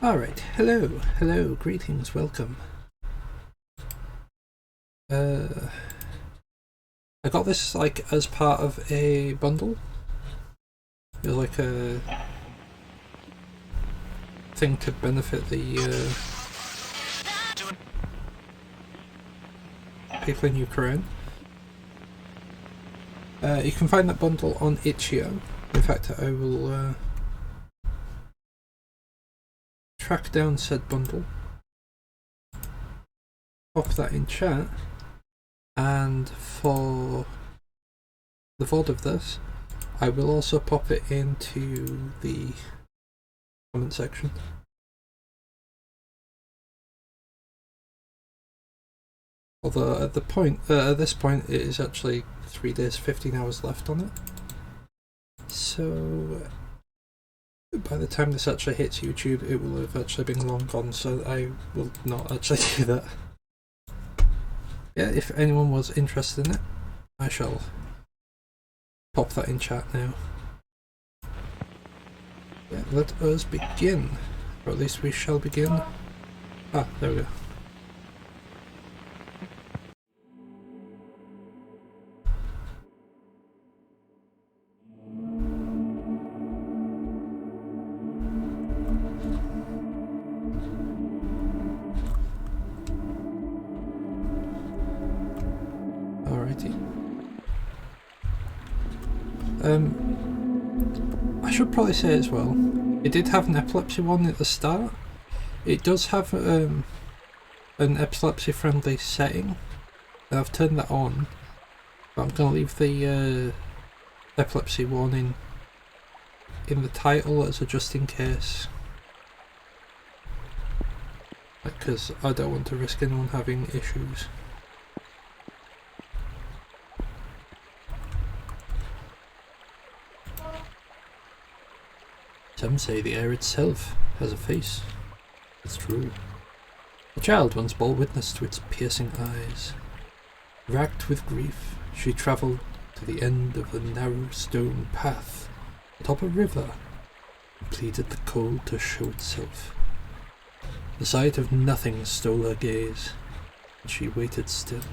Alright, hello, greetings, welcome. I got this like as part of a bundle. It was like a thing to benefit the people in Ukraine. You can find that bundle on Itchio. In fact, I will track down said bundle, pop that in chat, and for the VOD of this, I will also pop it into the comment section. Although at this point, it is actually 3 days, 15 hours left on it. So by the time this actually hits YouTube, it will have actually been long gone. So I will not actually do that. Yeah, if anyone was interested in it, I shall pop that in chat now. Yeah, let us begin. Or at least we shall begin. Ah, there we go. Alrighty. I should probably say as well, it did have an epilepsy one at the start. It does have an epilepsy friendly setting. I've turned that on, but I'm going to leave the epilepsy warning in the title as a just in case, because I don't want to risk anyone having issues. Some say the air itself has a face. It's true. A child once bore witness to its piercing eyes. Racked with grief, she travelled to the end of a narrow stone path atop a river and pleaded the cold to show itself. The sight of nothing stole her gaze, and she waited still.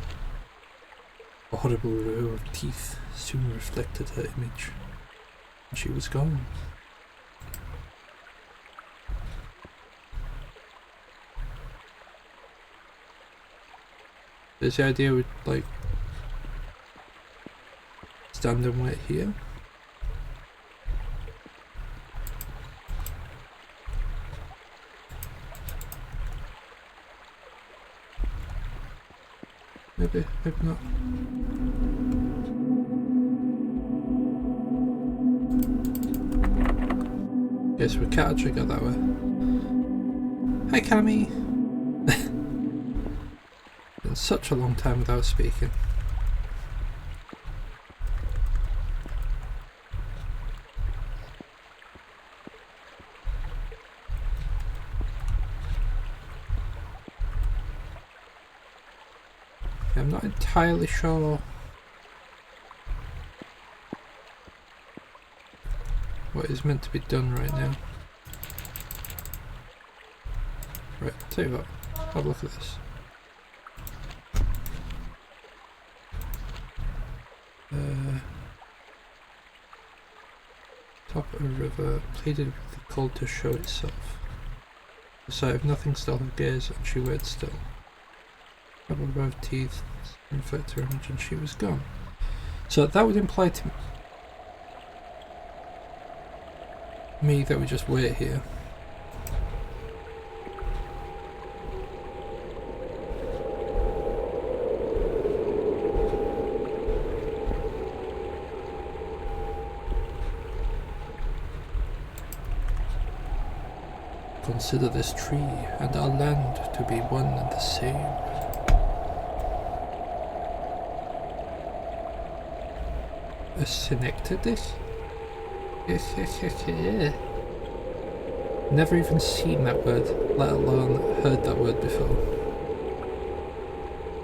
A horrible row of teeth soon reflected her image, and she was gone. There's the idea with like stand and wait here. Maybe not. Yes, we can't actually go that way. Hi, Cammy. Been such a long time without speaking. I'm not entirely sure what is meant to be done right now. Right, tell you what, have a look at this. Top of a river, pleaded with the cold to show itself. The sight of nothing stole her gaze, and she waited still. A row of teeth reflect her image, and she was gone. So that would imply to me that we just wait here. Consider this tree and our land to be one and the same. A synecdoche? Never even seen that word, let alone heard that word before.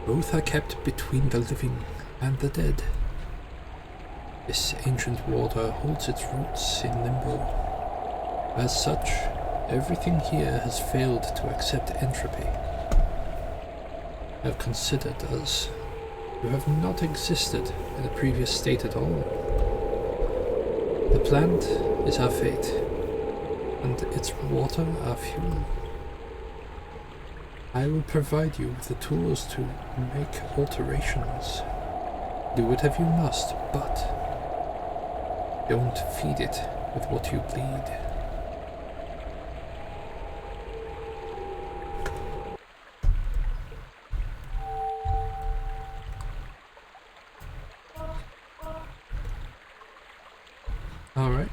Both are kept between the living and the dead. This ancient water holds its roots in limbo. As such, everything here has failed to accept entropy. I have considered us who have not existed in the previous state at all. The plant is our fate, and its water our fuel. I will provide you with the tools to make alterations. Do whatever you must, but don't feed it with what you bleed. Alright.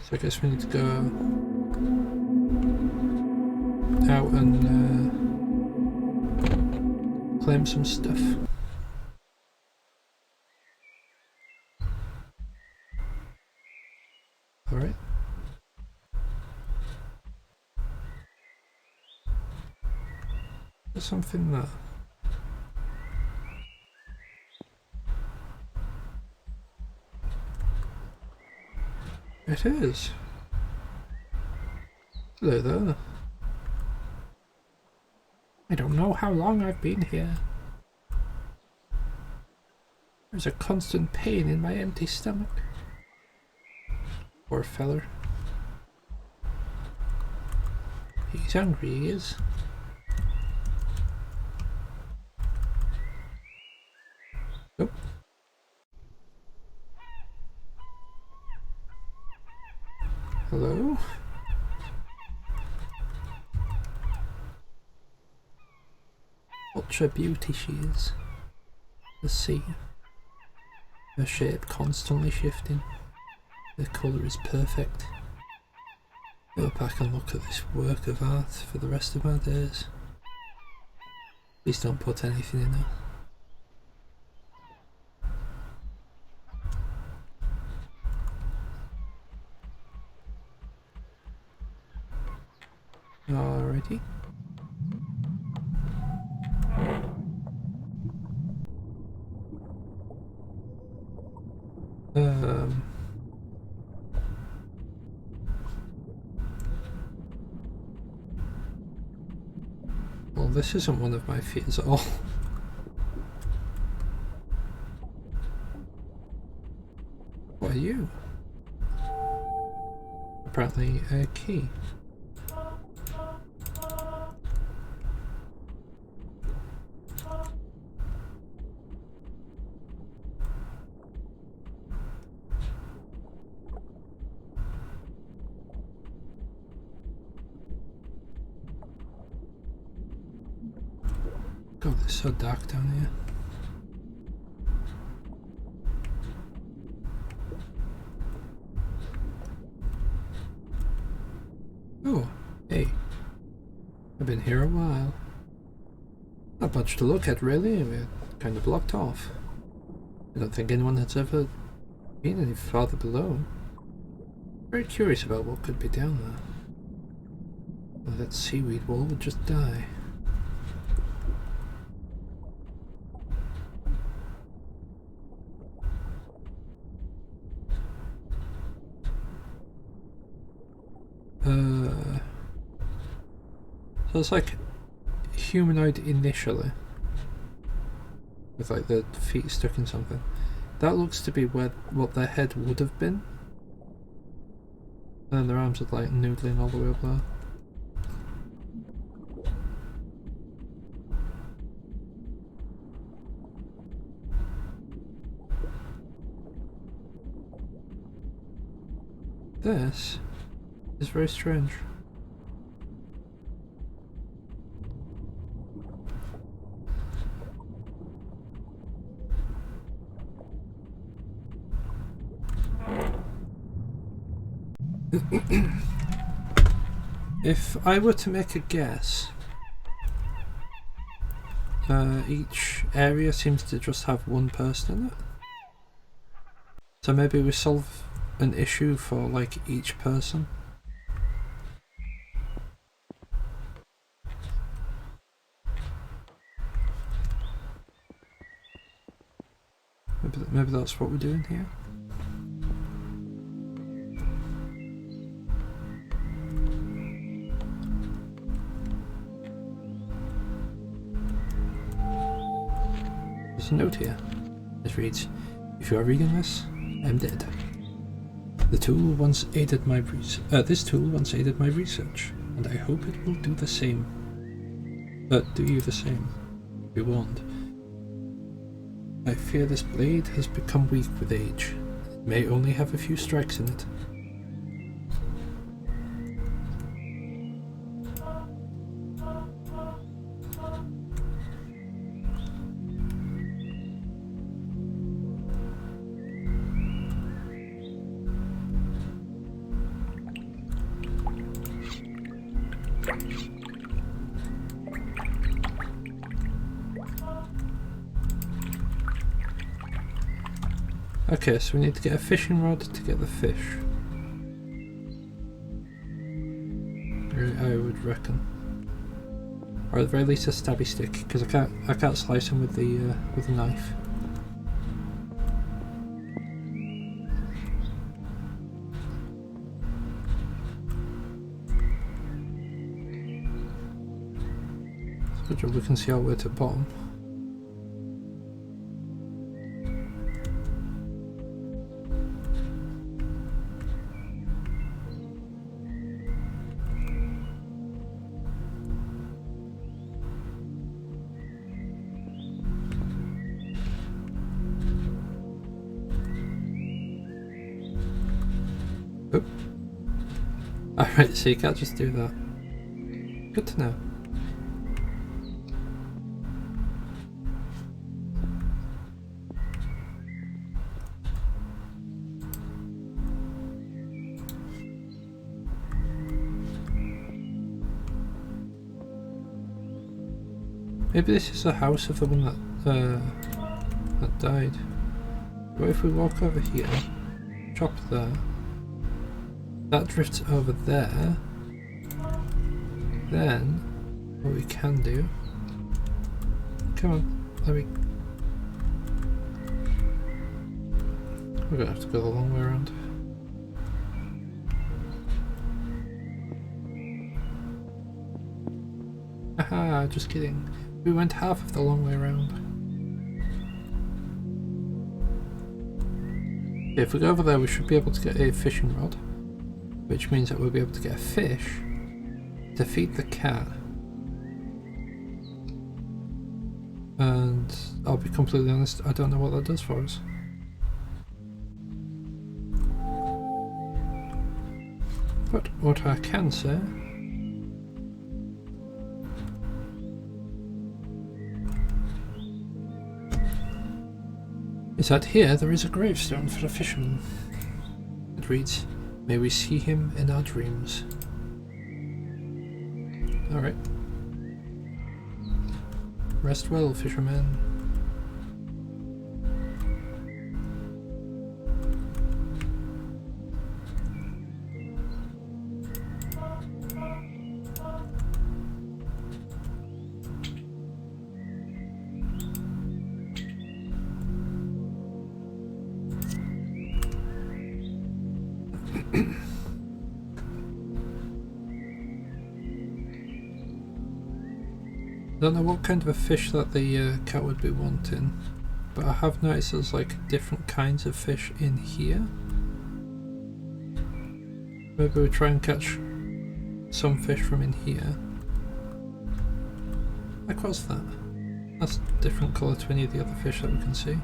So I guess we need to go out and claim some stuff. Alright. There's something there. It is. Hello there. I don't know how long I've been here. There's a constant pain in my empty stomach. Poor feller. He's hungry, he is. Oh. Hello? Ultra beauty she is. The sea. Her shape constantly shifting. The colour is perfect. I hope I can look at this work of art for the rest of my days. Please don't put anything in her. Alrighty. Well, this isn't one of my fears at all. What are you? Apparently a key. God, it's so dark down here. Oh, hey. I've been here a while. Not much to look at, really. We're kind of blocked off. I don't think anyone has ever been any farther below. Very curious about what could be down there. Well, that seaweed wall would just die. So it's like humanoid initially, with like the feet stuck in something. That looks to be what their head would have been. And then their arms are like noodling all the way up there. This is very strange. If I were to make a guess, each area seems to just have one person in it. So maybe we solve an issue for like each person. Maybe that's what we're doing here. There's a note here. It reads, "If you are reading this, I'm dead. This tool once aided my research, and I hope it will do the same. Do you the same. Be warned. I fear this blade has become weak with age. It may only have a few strikes in it. Okay, so we need to get a fishing rod to get the fish. I would reckon. Or at the very least a stabby stick, because I can't slice him with the knife. Good job we can see all the way to the bottom. Oop. Alright, so you can't just do that. Good to know. Maybe this is the house of the one that died. What if we walk over here, chop there, that drifts over there, then what we can do, come on, we're gonna have to go the long way around. Haha, just kidding. We went half of the long way around. If we go over there, we should be able to get a fishing rod, which means that we'll be able to get a fish to feed the cat. And I'll be completely honest, I don't know what that does for us. But what I can say is that here there is a gravestone for a fisherman. It reads, "May we see him in our dreams." Alright. Rest well, fisherman. I don't know what kind of a fish that the cat would be wanting, but I have noticed there's like different kinds of fish in here. Maybe we try and catch some fish from in here. Like, what's that? That's a different colour to any of the other fish that we can see.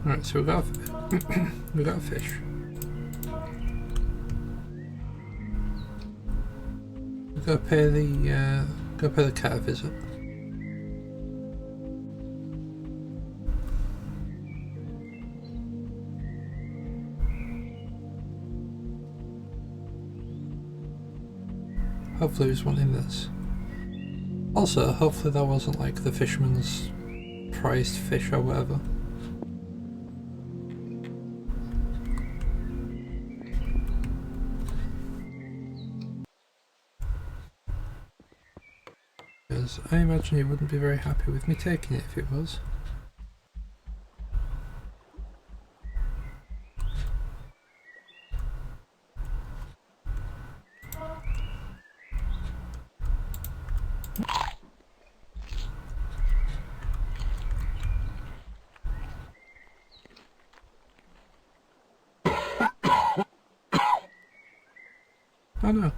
Alright, so we got a fish. We'll go pay the cat a visit. Hopefully he's wanting this. Also, hopefully that wasn't like the fisherman's prized fish or whatever. Because I imagine he wouldn't be very happy with me taking it if it was. Oh no.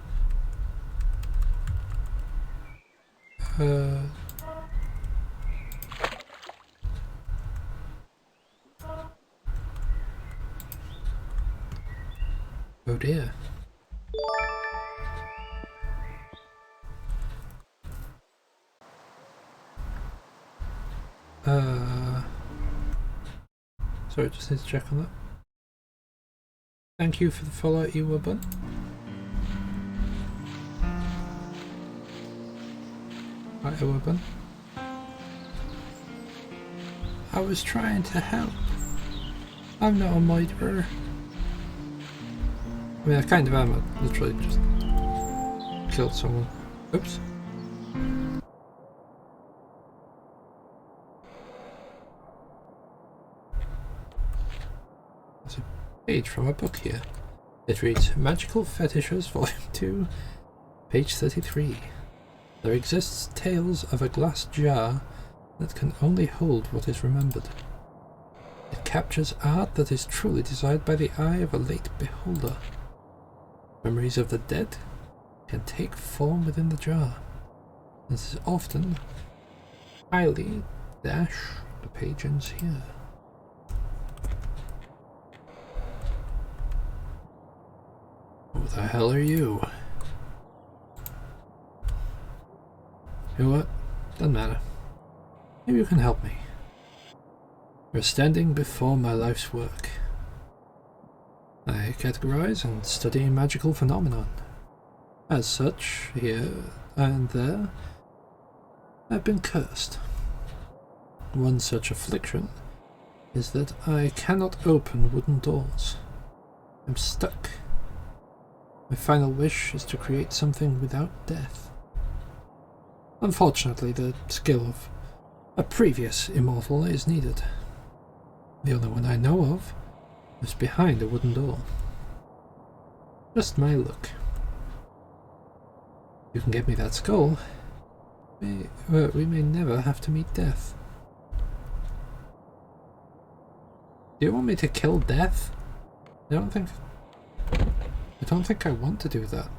Oh dear. Sorry, just need to check on that. Thank you for the follow, Iwabun. Hi, Iwabun. I was trying to help. I'm not a murderer. I mean, I kind of am. I literally just killed someone. Oops. There's a page from a book here. It reads, Magical Fetishes, Volume 2, page 33. There exists tales of a glass jar that can only hold what is remembered. It captures art that is truly desired by the eye of a late beholder. Memories of the dead can take form within the jar. This is often highly dash the page ends here. Who the hell are you? You know what? Doesn't matter. Maybe you can help me. You're standing before my life's work. I categorize and study magical phenomenon. As such, here and there, I've been cursed. One such affliction is that I cannot open wooden doors. I'm stuck. My final wish is to create something without death. Unfortunately, the skill of a previous immortal is needed. The only one I know of is behind a wooden door. Just my luck. You can get me that skull. We may never have to meet death. Do you want me to kill death? I don't think I want to do that.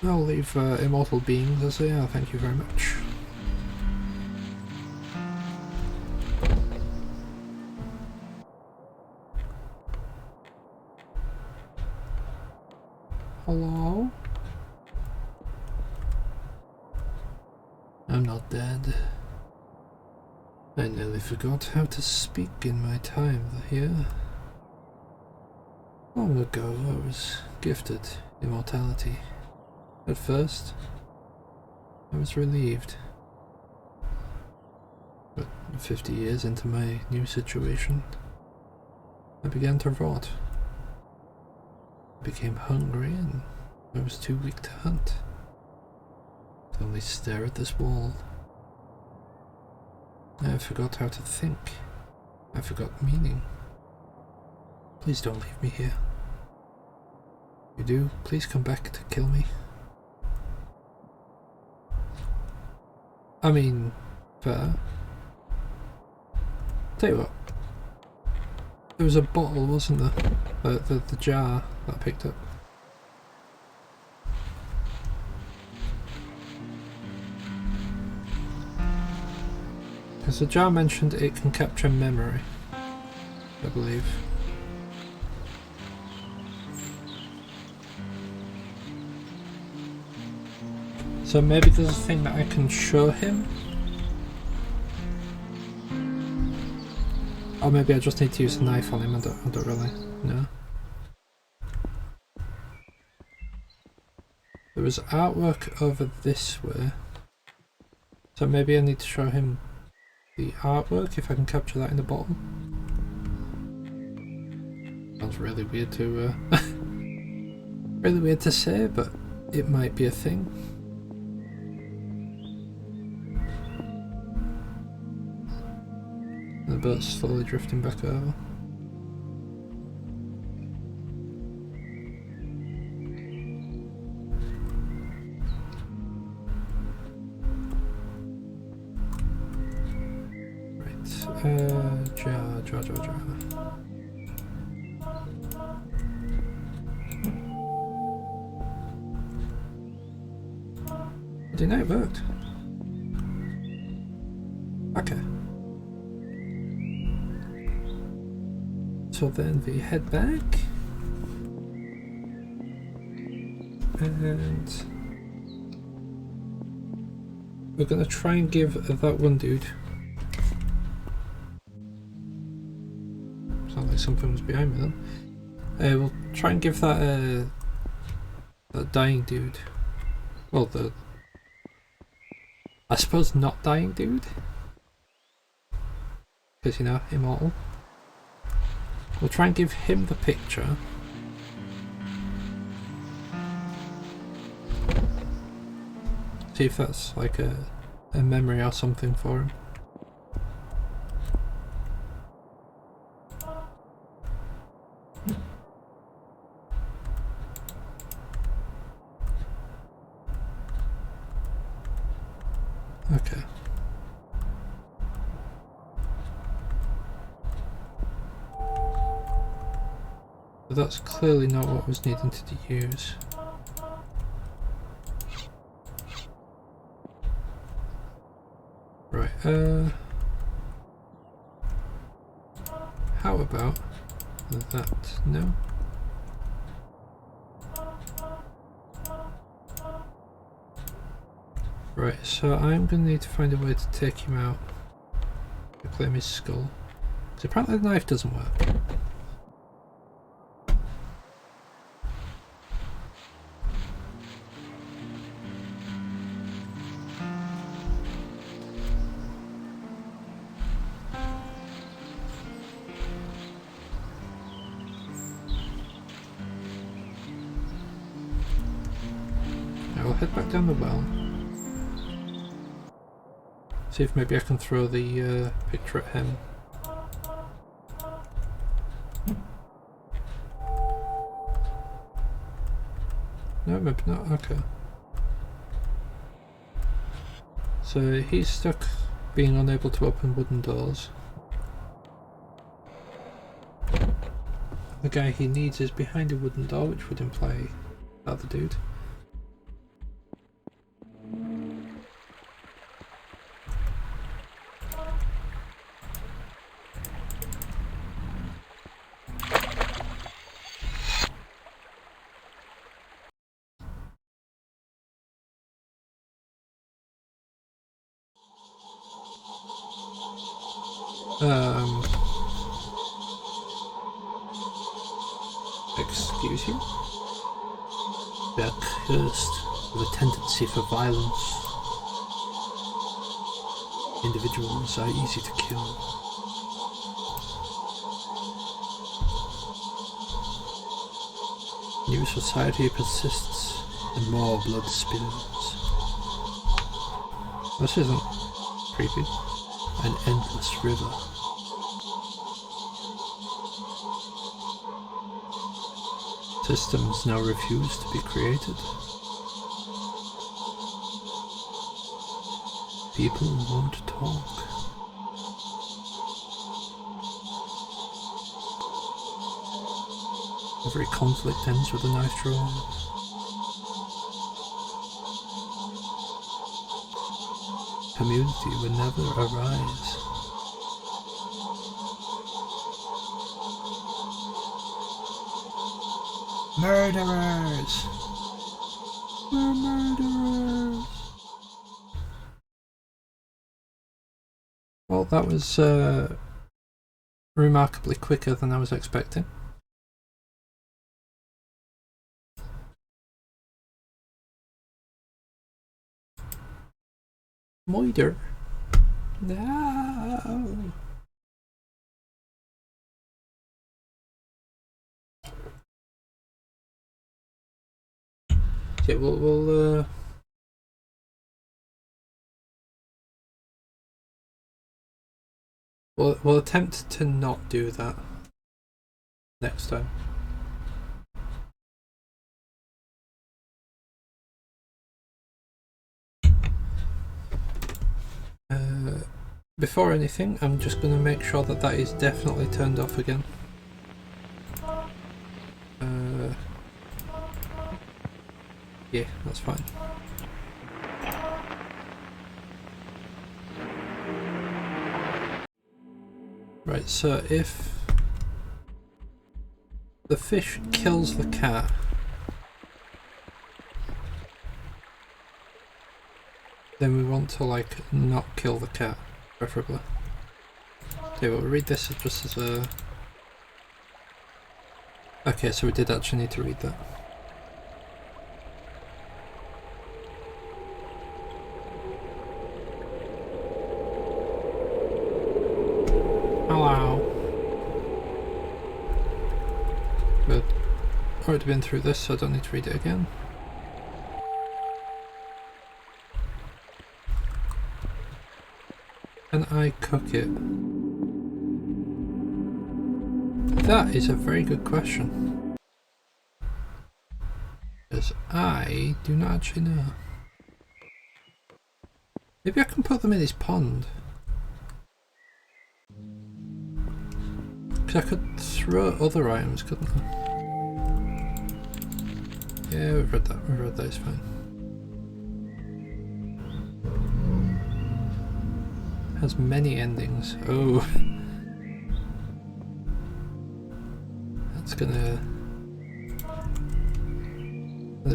I'll leave immortal beings as they are, thank you very much. Hello? I'm not dead. I nearly forgot how to speak in my time here. Long ago I was gifted immortality. At first, I was relieved. But 50 years into my new situation, I began to rot. I became hungry and I was too weak to hunt. I could only stare at this wall. I forgot how to think. I forgot meaning. Please don't leave me here. If you do, please come back to kill me. I mean, fair. Tell you what. There was a bottle, wasn't there? The jar that I picked up. Because the jar mentioned it can capture memory, I believe. So maybe there's a thing that I can show him? Or maybe I just need to use a knife on him, I don't really know. There was artwork over this way. So maybe I need to show him the artwork if I can capture that in the bottom. Sounds really weird to really weird to say, but it might be a thing. The boat's slowly drifting back over. Jar. Didn't know it worked. Okay. So then we head back. And we're gonna try and give that one dude. Sounds like something was behind me then. We'll try and give that that dying dude. Well, I suppose not dying dude. Because, you know, immortal. We'll try and give him the picture. See if that's like a memory or something for him. Okay. But that's clearly not what I was needing to use. Right, how about that? No? Right, so I'm going to need to find a way to take him out. Reclaim his skull. Because apparently the knife doesn't work. I'll head back down the well. See if maybe I can throw the picture at him. No, maybe not. Okay. So he's stuck being unable to open wooden doors. The guy he needs is behind a wooden door, which would imply other dude. Excuse you? They are cursed with a tendency for violence. Individuals are easy to kill. New society persists and more blood spills. This isn't creepy. An endless river. Systems now refuse to be created. People won't talk. Every conflict ends with a knife drawn. Community will never arise. Murderers! We're murderers! Well, that was remarkably quicker than I was expecting. Moider. No. Okay, we'll attempt to not do that next time. Before anything, I'm just going to make sure that that is definitely turned off again. Yeah, that's fine. Right, so if the fish kills the cat, then we want to like not kill the cat, preferably. Okay, we'll read this just as a... Okay, so we did actually need to read that. Hello. We've already been through this, so I don't need to read it again. Can I cook it? That is a very good question. Because I do not actually know. Maybe I can put them in his pond. Because I could throw other items, couldn't I? Yeah, we've read that, it's fine. Has many endings. Oh. That's gonna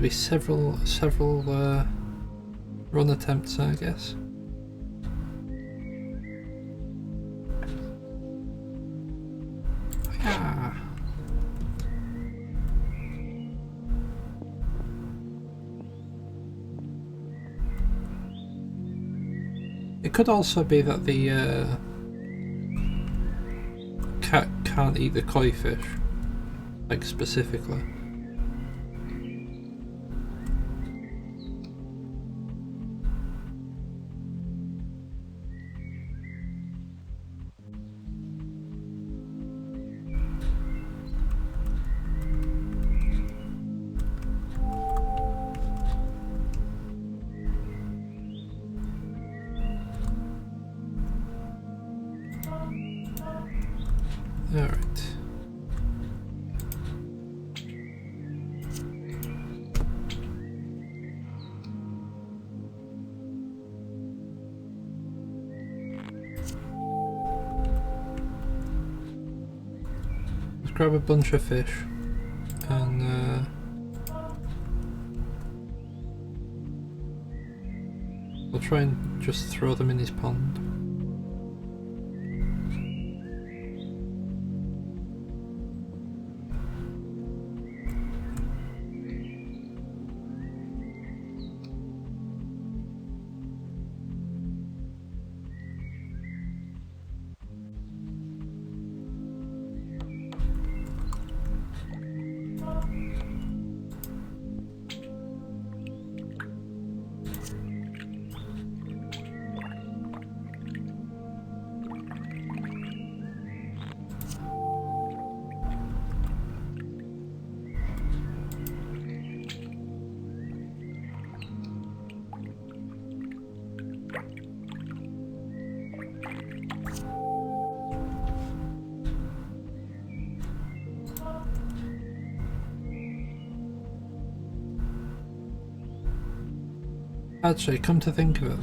be several run attempts, I guess. Ah. It could also be that the cat can't eat the koi fish, like specifically. Alright. Let's grab a bunch of fish and we'll try and just throw them in his pond. Actually, come to think of it,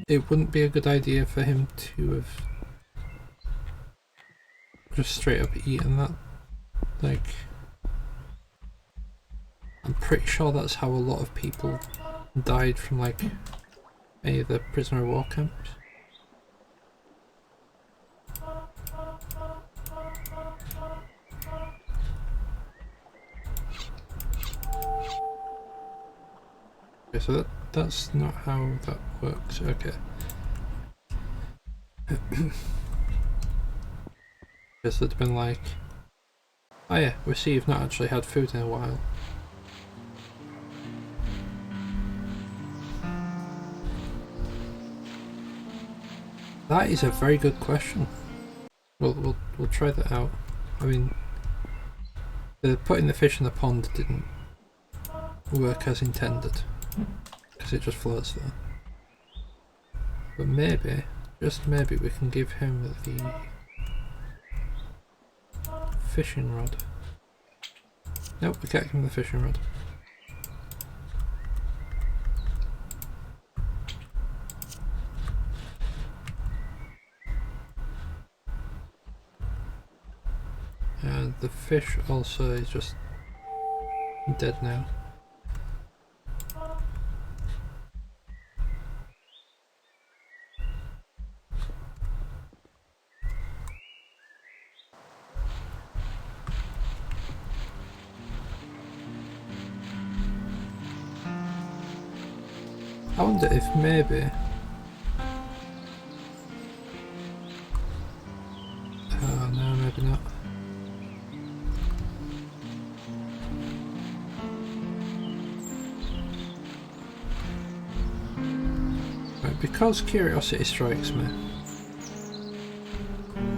it wouldn't be a good idea for him to have just straight up eaten that. Like, I'm pretty sure that's how a lot of people died from like any of the prisoner of war camps. Okay, so that's not how that works. Okay. Guess they'd been like, oh yeah, we see you've not actually had food in a while. That is a very good question. We'll try that out. I mean, the putting the fish in the pond didn't work as intended because it just floats there. But maybe, just maybe, we can give him the fishing rod. Nope, we can't give him the fishing rod. And the fish also is just dead now. I wonder if maybe... oh no, maybe not. Right, because curiosity strikes me.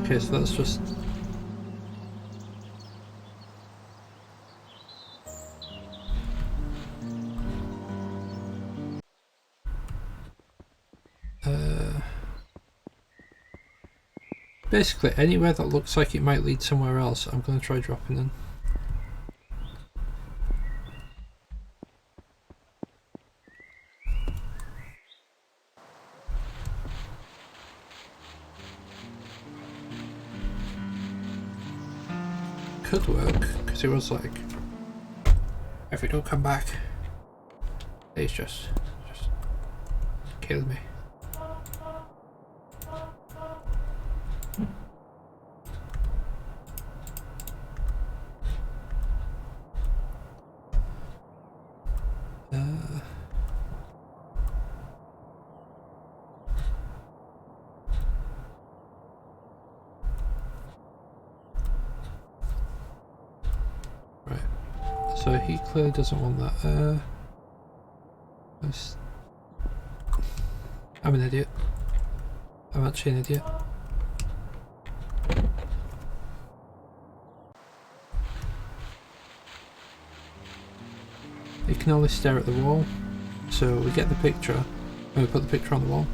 Okay, so that's just... basically, anywhere that looks like it might lead somewhere else, I'm going to try dropping in. Could work, because it was like, if we don't come back, please just kill me. Right, so he clearly doesn't want that. I'm an idiot. I'm actually an idiot. You can only stare at the wall, so we get the picture and we put the picture on the wall.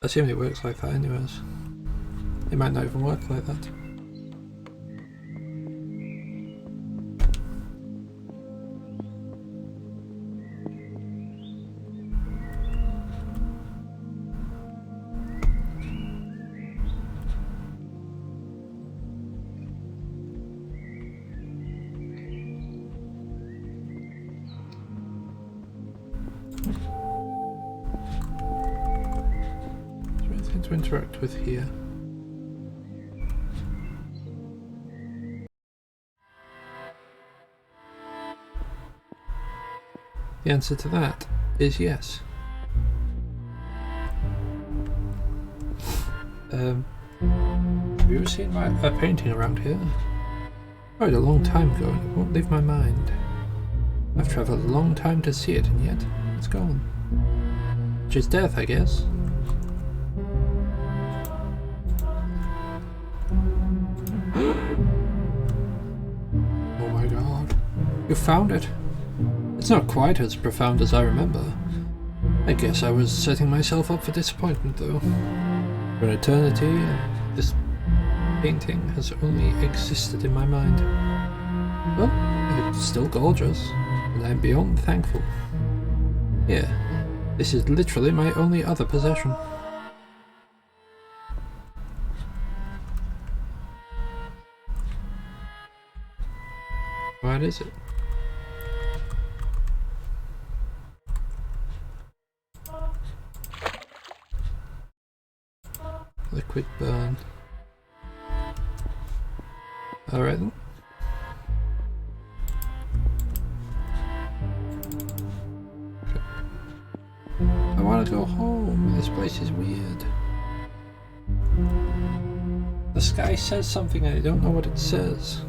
Assuming it works like that anyways. It might not even work like that. To interact with here. The answer to that is yes. Have you ever seen a painting around here? Quite a long time ago, and it won't leave my mind. I've travelled a long time to see it, and yet it's gone. Which is death, I guess. Oh my god. You found it. It's not quite as profound as I remember. I guess I was setting myself up for disappointment though. For eternity, this painting has only existed in my mind. Well, it's still gorgeous, and I'm beyond thankful. Yeah, this is literally my only other possession. What is it? liquid burn. Alright then. I want to go home. This place is weird. The sky says something and I don't know what it says.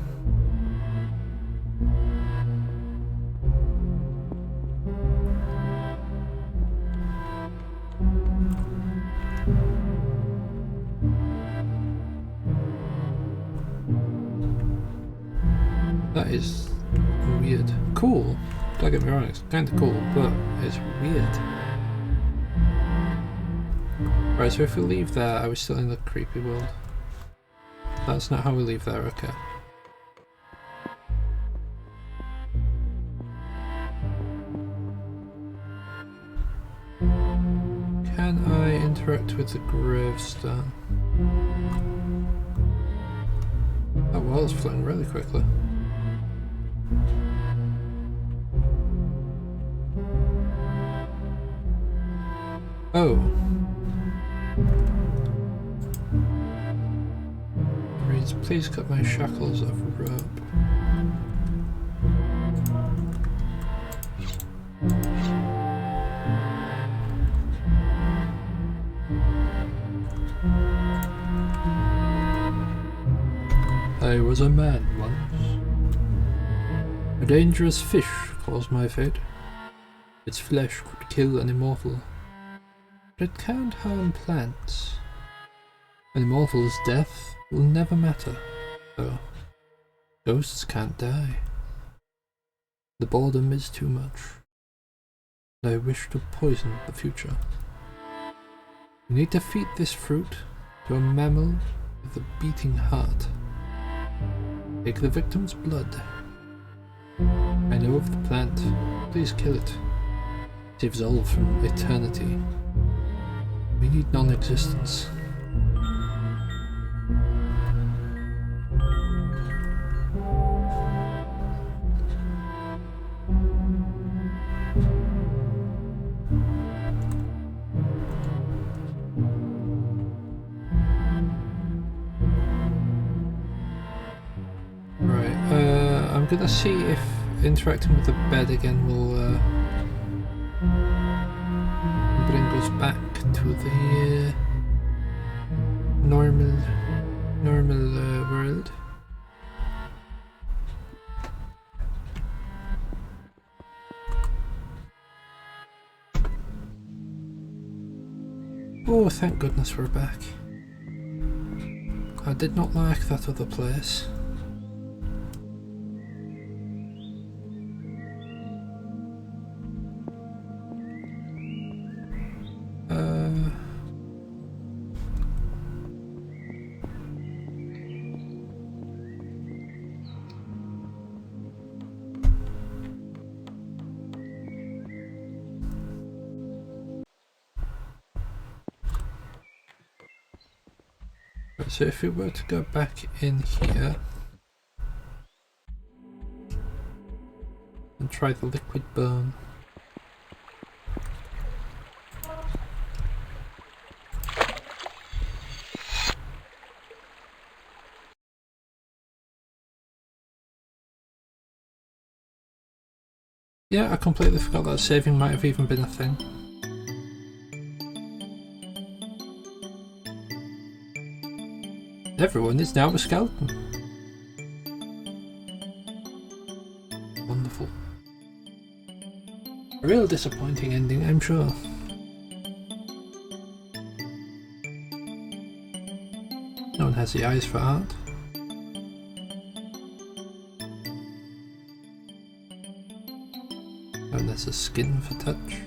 That is weird. Cool. Don't get me wrong, it's kind of cool, but it's weird. Right, so if we leave there, are we still in the creepy world? That's not how we leave there, okay. Can I interact with the gravestone? That wall is flowing really quickly. Oh. It reads, please cut my shackles of rope. I was a man once. A dangerous fish caused my fate. Its flesh could kill an immortal, but it can't harm plants. An immortal's death will never matter, though. Ghosts can't die. The boredom is too much, and I wish to poison the future. You need to feed this fruit to a mammal with a beating heart. Take the victim's blood. I know of the plant. Please kill it. It evolved from eternity. We need non-existence. I'm gonna see if interacting with the bed again will bring us back to the normal world. Oh, thank goodness we're back. I did not like that other place. So if we were to go back in here and try the liquid burn. Yeah, I completely forgot that saving might have even been a thing. Everyone is now a skeleton. Wonderful. A real disappointing ending, I'm sure. No one has the eyes for art. No one has the skin for touch.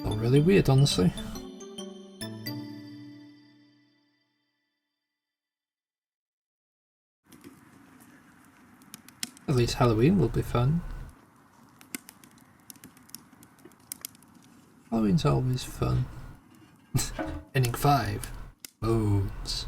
All really weird, honestly. At least Halloween will be fun. Halloween's always fun. Ending 5. Modes.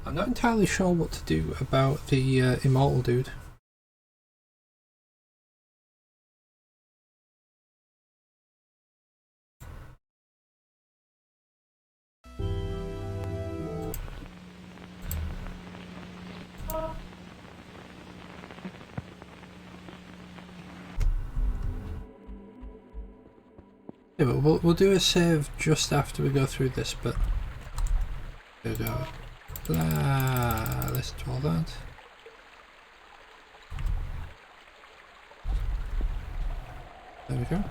I'm not entirely sure what to do about the immortal dude. Yeah, but we'll do a save just after we go through this, but there we go. Blah, listen to all that. There we go.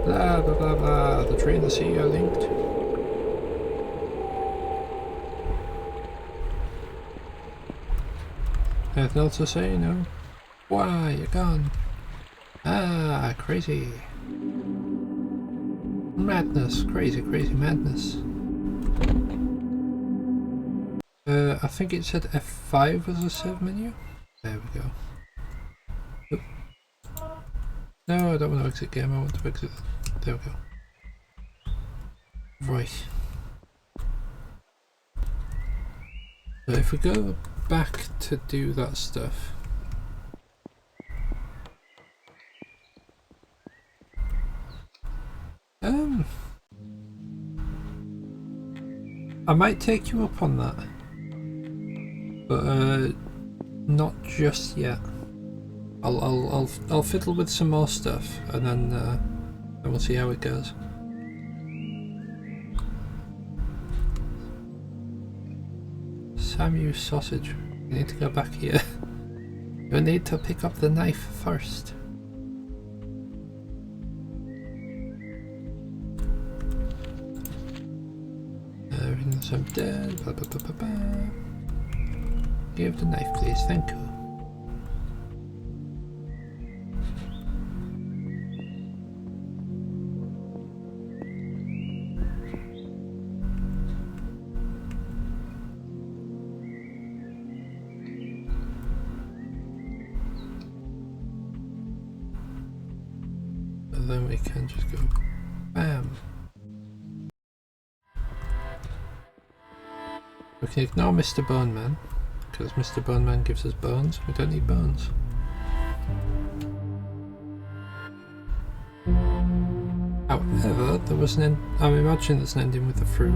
Blah blah blah blah, the tree and the sea are linked. Anything else to say? No? Why, you're gone. Ah, crazy. Madness, crazy, crazy madness. I think it said F5 was a save menu. There we go. Oop. No, I don't want to exit game, I want to exit. There we go. Right. So if we go back to do that stuff. I might take you up on that, but not just yet. I'll fiddle with some more stuff, and then we'll see how it goes. Samu sausage. You need to go back here. You need to pick up the knife first. Everything's I'm dead. Ba, ba, ba, ba, ba. Give the knife, please. Thank you. And then we can just go bam. We can ignore Mr. Boneman, because Mr. Boneman gives us bones. We don't need bones. However, there was an end. I'm imagining there's an ending with the fruit.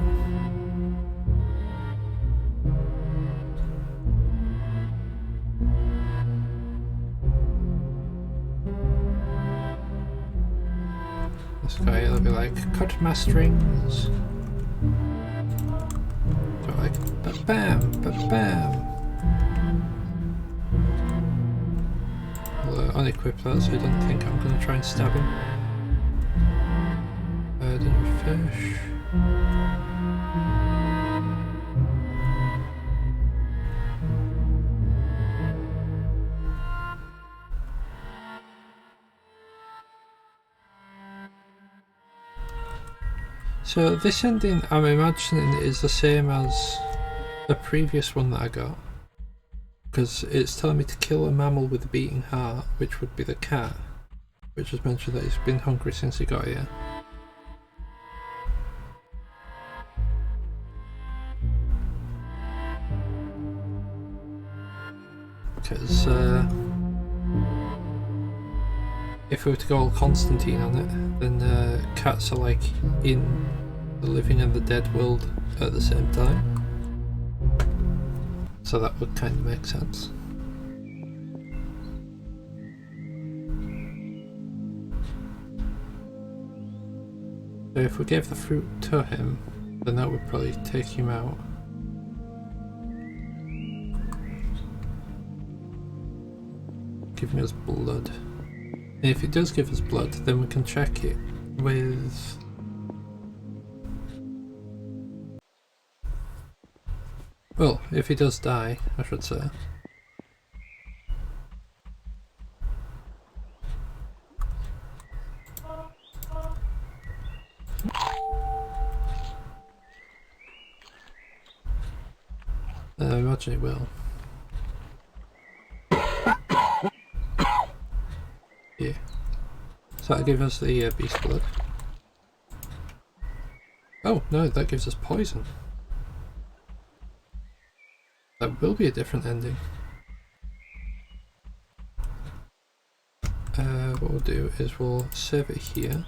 This guy will be like, cut my strings. So like, ba-bam, ba-bam. I'll unequip that so I don't think I'm going to try and stab him. Dinner fish. So this ending, I'm imagining, is the same as the previous one that I got, because it's telling me to kill a mammal with a beating heart, which would be the cat, which has mentioned that he's been hungry since he got here. Because if we were to go all Constantine on it, then cats are like in the living and the dead world at the same time. So that would kind of make sense. So if we gave the fruit to him, then that would probably take him out. Giving us blood. And if it does give us blood, then we can check it with... Well, if he does die, I should say. I imagine he will. So that'll give us the beast blood. Oh no, that gives us poison. That will be a different ending. What we'll do is we'll save it here.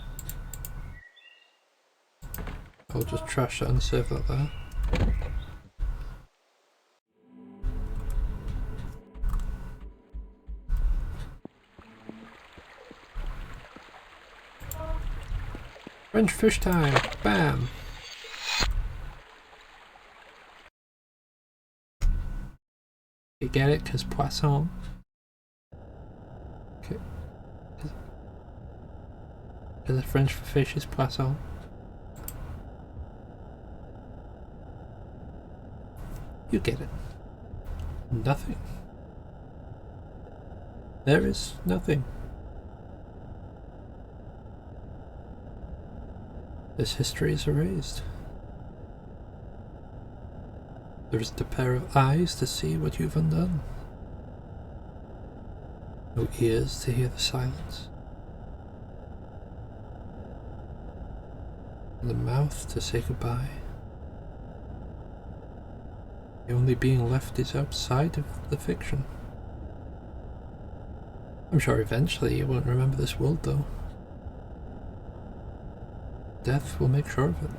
I'll just trash that and save that there. French fish time! Bam! You get it? Because poisson. Okay. Because French for fish is poisson. You get it. Nothing. There is nothing. This history is erased. There isn't a pair of eyes to see what you've undone. No ears to hear the silence. And the mouth to say goodbye. The only being left is outside of the fiction. I'm sure eventually you won't remember this world though. Death will make sure of it.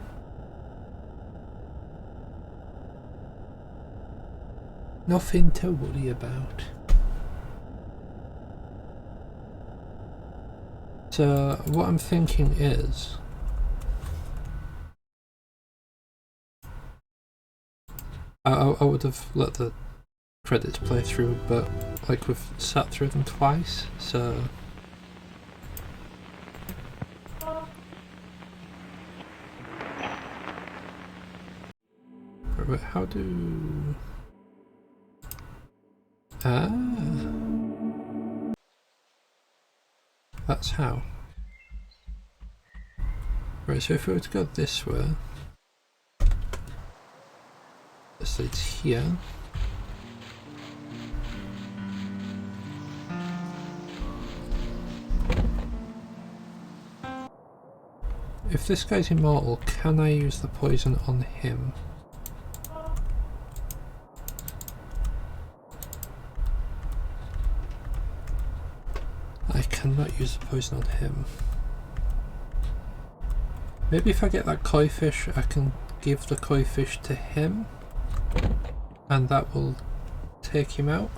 Nothing to worry about. So what I'm thinking is I would have let the credits play through, but like we've sat through them twice, so wait, how do that's how. Right, so if we were to go this way, this leads here. If this guy's immortal, can I use the poison on him? I cannot use the poison on him. Maybe if I get that koi fish, I can give the koi fish to him, and that will take him out,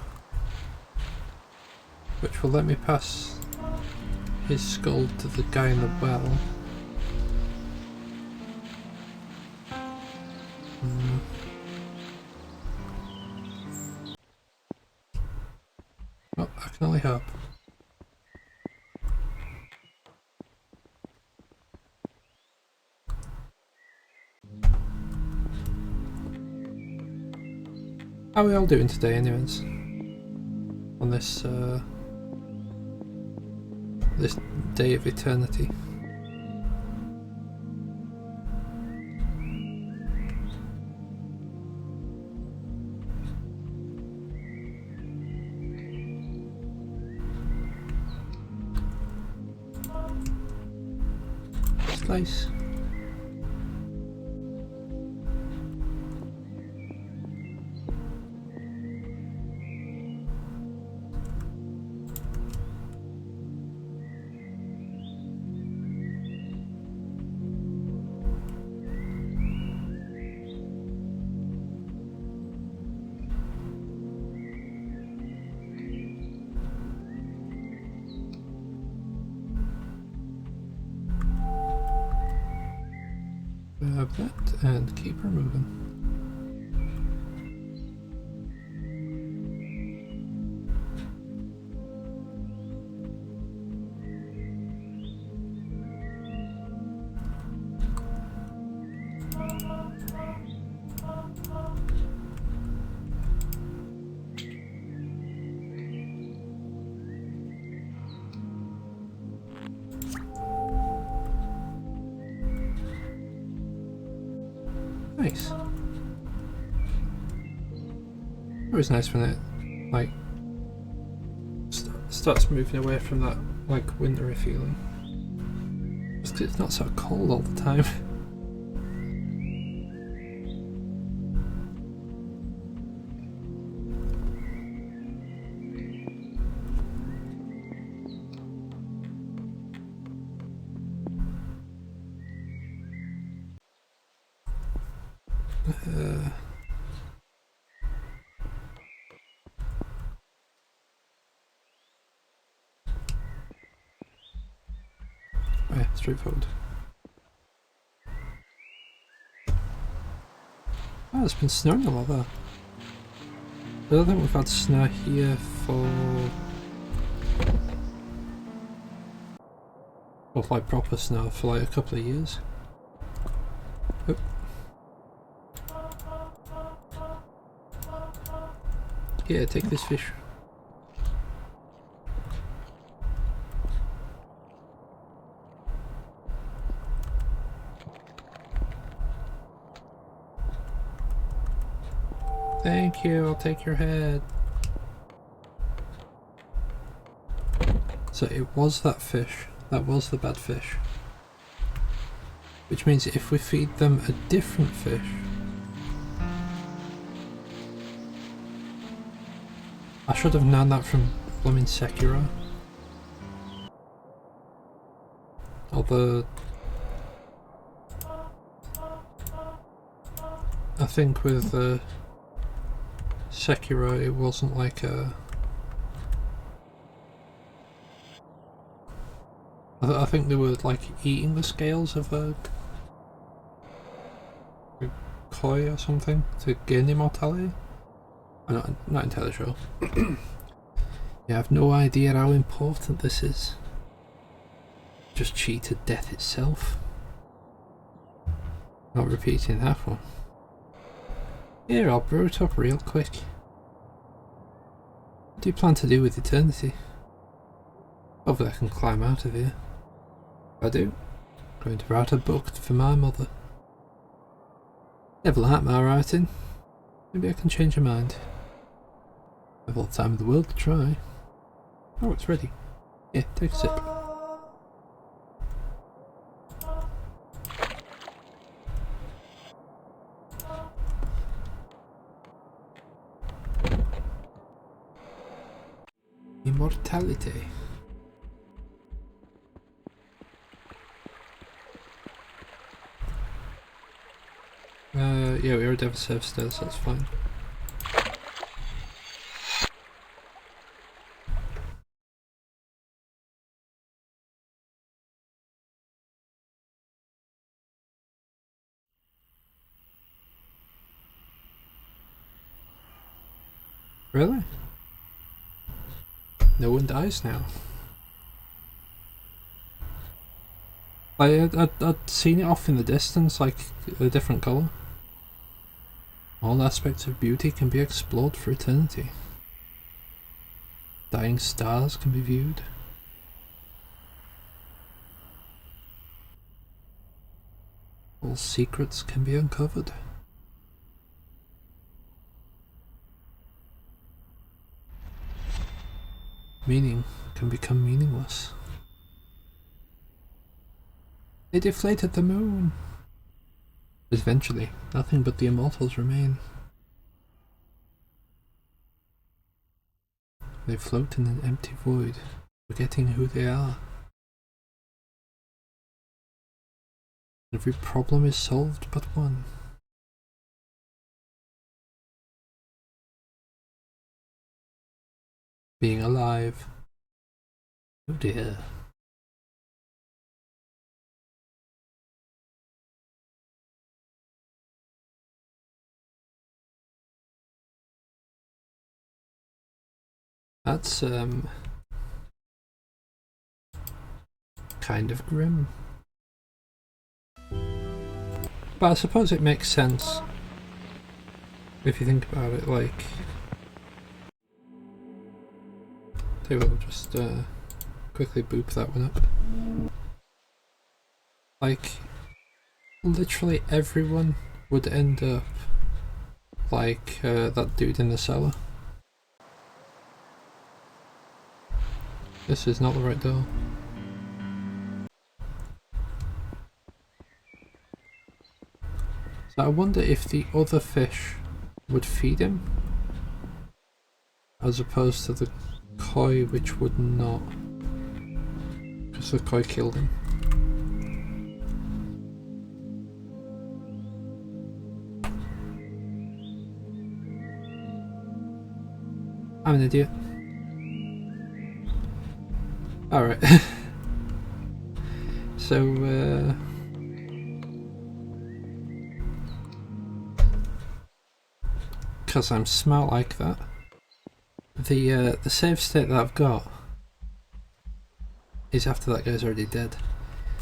which will let me pass his skull to the guy in the well. Oh, I can only hope. How are we all doing today anyways? On this this day of eternity. Slice. Grab that and keep her moving. Nice. It was nice when it like starts moving away from that like wintry feeling. it's not so cold all the time. Yeah, straightforward. Oh, it's been snowing a lot there. I don't think we've had snow here for... well, like proper snow for like a couple of years. Oh. Yeah, take this fish. Thank you, I'll take your head. So it was that fish. That was the bad fish. Which means if we feed them a different fish... I should have known that from blooming Sekiro. Although... I think with Sekiro it wasn't like a... I think they were like eating the scales of a koi or something to gain immortality. I'm not entirely sure. Yeah, I have no idea how important this is. Just cheated death itself. Not repeating that one. Here, I'll brew it up real quick. What do you plan to do with eternity? Hopefully I can climb out of here. If I do, I'm going to write a book for my mother. Never liked my writing. Maybe I can change her mind. I've all the time in the world to try. Oh, it's ready. Yeah, take a sip. Immortality. Yeah, we already have a save state, so that's fine. Really? No one dies now. I'd seen it off in the distance, like a different colour. All aspects of beauty can be explored for eternity. Dying stars can be viewed. All secrets can be uncovered. Meaning can become meaningless. They deflated the moon. Eventually, nothing but the immortals remain. They float in an empty void, forgetting who they are. Every problem is solved but one. Being alive. Oh dear. That's kind of grim. But I suppose it makes sense if you think about it, like... Tell you what, I'll just quickly boop that one up. Like, literally everyone would end up like that dude in the cellar. This is not the right door. So I wonder if the other fish would feed him, as opposed to the koi, which would not, because the koi killed him. I'm an idiot. Alright. So, because I'm smart like that, the save state that I've got is after that guy's already dead.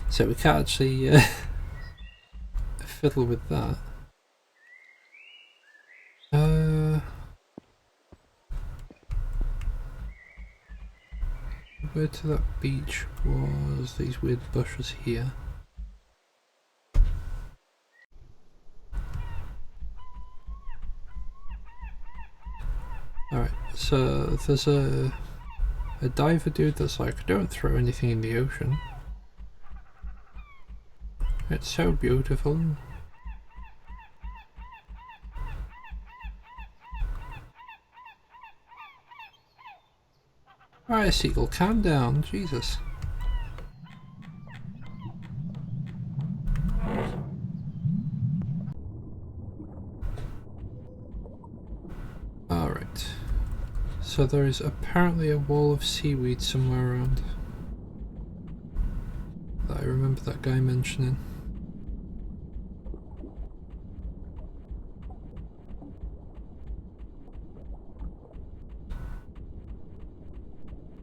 So we can't actually fiddle with that. Where to that beach was these weird bushes here. Alright, so there's a diver dude that's like, don't throw anything in the ocean. It's so beautiful. Alright, seagull, calm down, Jesus. Alright. So there is apparently a wall of seaweed somewhere around. That I remember that guy mentioning.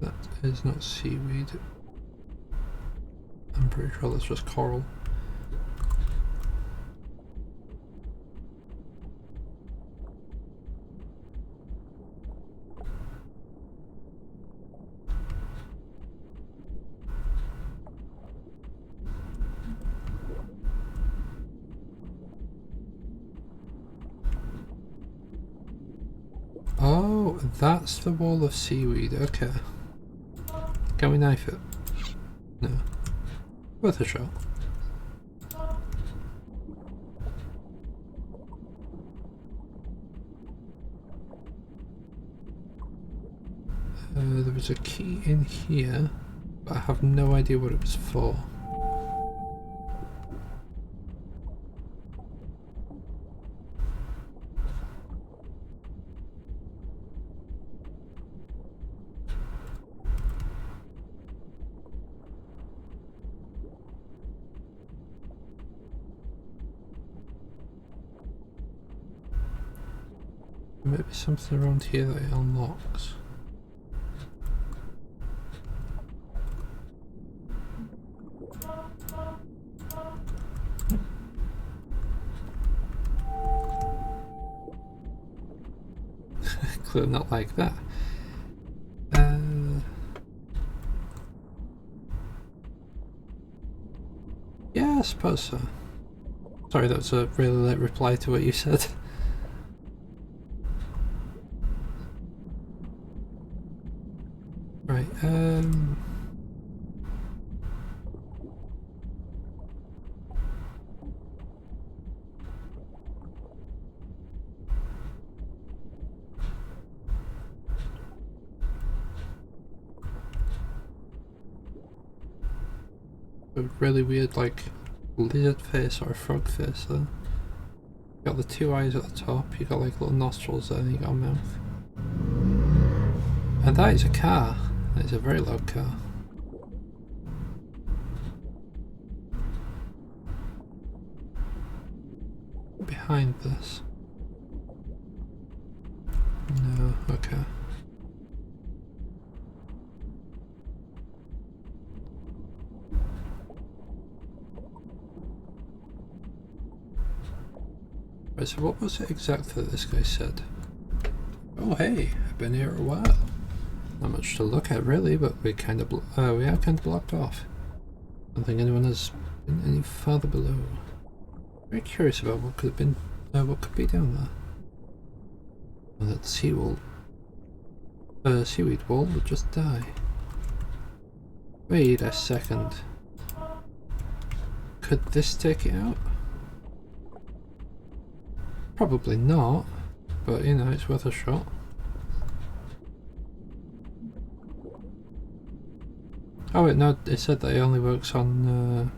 That is not seaweed. I'm pretty sure that's just coral. Oh, that's the wall of seaweed, okay. Can we knife it? No. Worth a shot. There was a key in here, but I have no idea what it was for. Maybe something around here that it unlocks. Clearly not like that. Yeah, I suppose so. Sorry, that was a really late reply to what you said. Right, a really weird, like, lizard face or a frog face there. You got the two eyes at the top, you got like little nostrils there, and you got a mouth. And that is a car. That is a very loud car. Behind this? No, okay. Right, so what was it exactly that this guy said? Oh hey, I've been here a while. Not much to look at really, but we kind of we are kind of blocked off. I don't think anyone has been any farther below. Very curious about what could have been, what could be down there. Oh, that seaweed wall would just die. Wait a second. Could this take it out? Probably not, but you know, it's worth a shot. Oh wait, no, it said that it only works on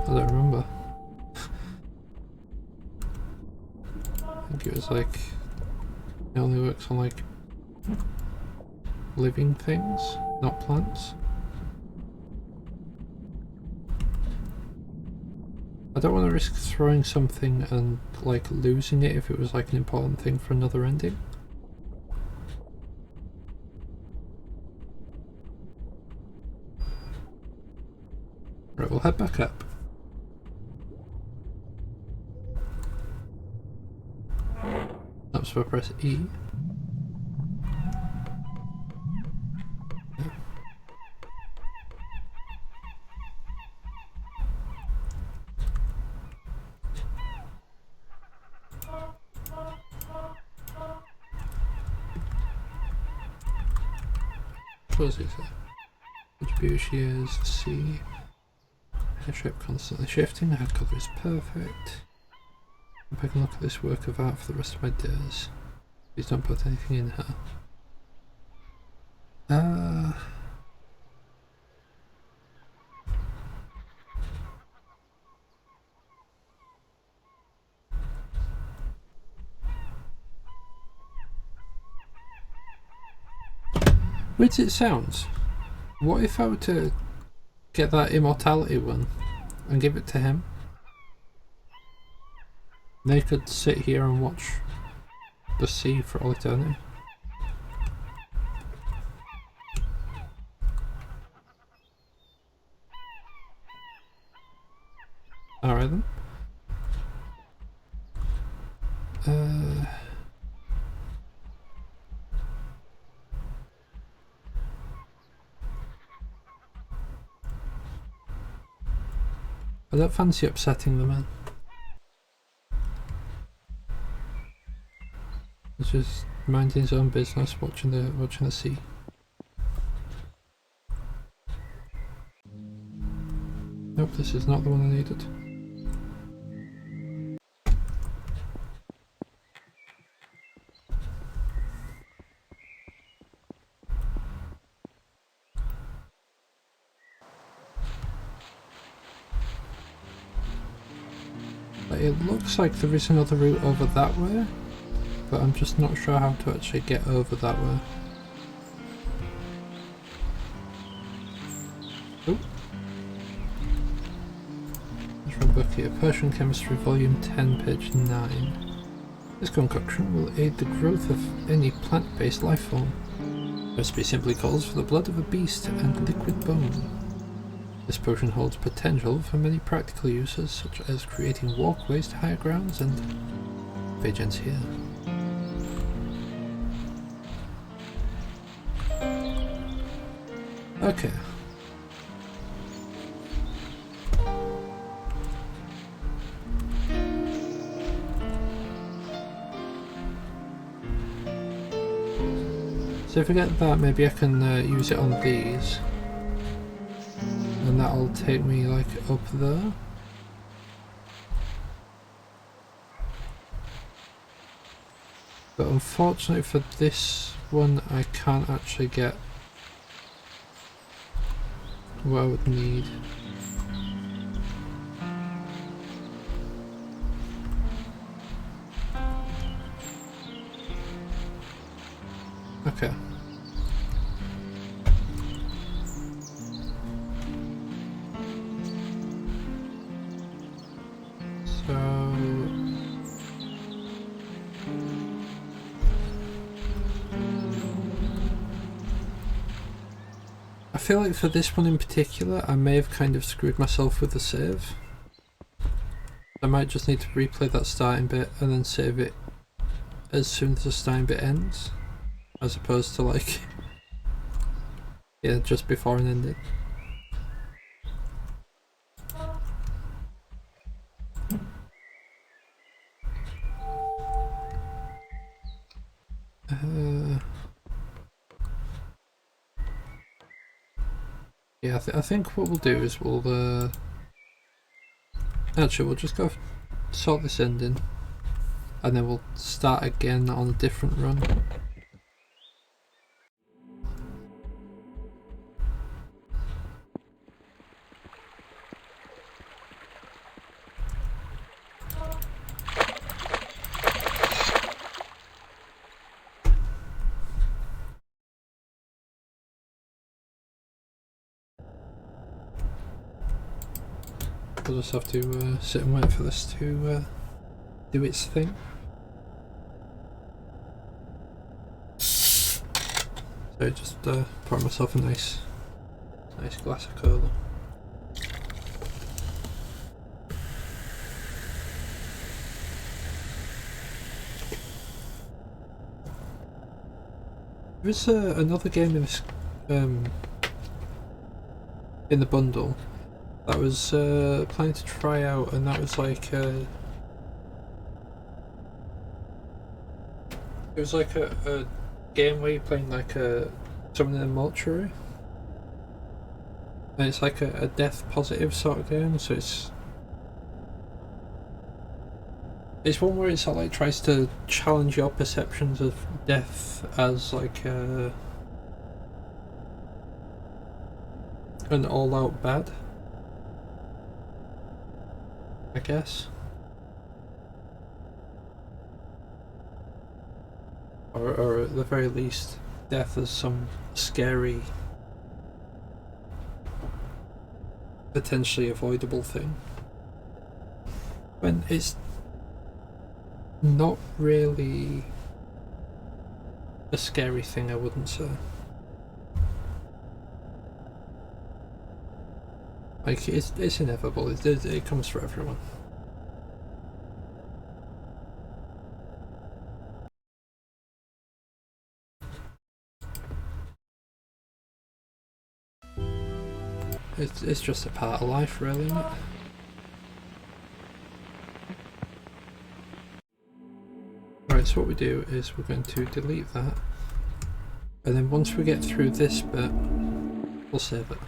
I don't remember. I think it was like, it only works on like living things, not plants. I don't want to risk throwing something and like losing it if it was like an important thing for another ending. Right, we'll head back up. That's where I press E. What does it say? Contribution is C. Hair shape constantly shifting, hair colour is perfect. If I can look at this work of art for the rest of my days. Please don't put anything in her. Weird as it sounds, what if I were to get that immortality one and give it to him? They could sit here and watch the sea for all eternity. Alright then. I don't fancy upsetting the man. He's just minding his own business, watching the sea. Nope, this is not the one I needed. It looks like there is another route over that way, but I'm just not sure how to actually get over that way. Oh. There's from book here, Persian Chemistry Volume 10, page 9. This concoction will aid the growth of any plant-based life form. The recipe simply calls for the blood of a beast and liquid bone. This potion holds potential for many practical uses, such as creating walkways to higher grounds and... page ends here. Okay. So if I get that, maybe I can use it on these. And that'll take me like up there. But unfortunately for this one I can't actually get what I would need. Okay. I feel like for this one in particular, I may have kind of screwed myself with the save. I might just need to replay that starting bit and then save it as soon as the starting bit ends, as opposed to like, yeah, just before it ended. Yeah, I think what we'll do is we'll actually we'll just go sort this ending, and then we'll start again on a different run. We'll just have to sit and wait for this to do its thing. So just pour myself a nice glass of cola. There's another game in this in the bundle that I was planning to try out, and that was like it was like a game where you're playing like someone in a mortuary, and it's like a death positive sort of game. So it's one where it sort of like tries to challenge your perceptions of death as like an all-out bad, I guess. Or at the very least, death as some scary, potentially avoidable thing. When it's not really a scary thing, I wouldn't say. Like, it's inevitable, it comes for everyone. It's just a part of life, really, isn't it? Right, so what we do is we're going to delete that, and then once we get through this bit, we'll save it.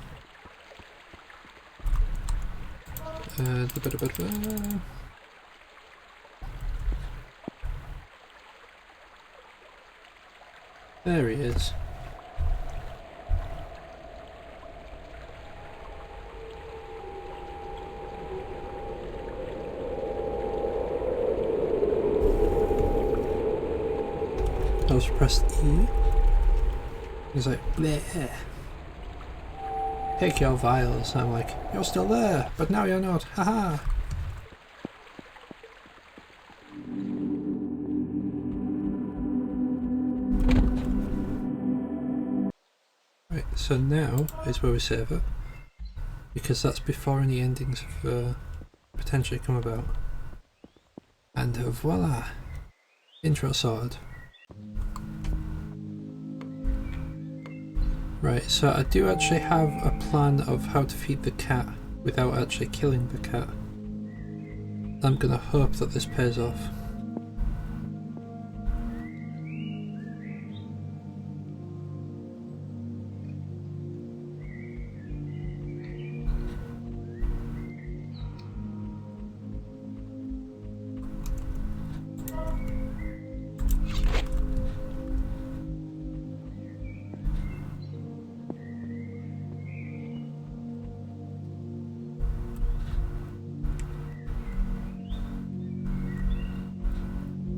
There he is. I was pressed E. He's like, bleh. Take your vials. And I'm like, you're still there, but now you're not. Haha. Right, so now is where we save it, because that's before any endings have potentially come about. And voila! Intro sword. Right, so I do actually have a plan of how to feed the cat without actually killing the cat. I'm gonna hope that this pays off.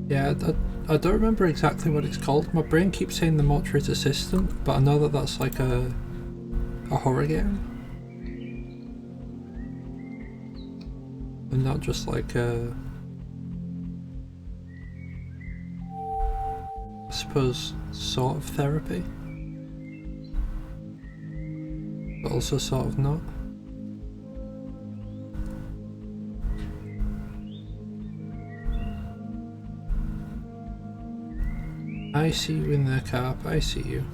Yeah, I don't remember exactly what it's called. My brain keeps saying the Mortuary's Assistant, but I know that that's like a horror game. And not just like a, I suppose, sort of therapy. But also sort of not. I see you in there, Carp, I see you.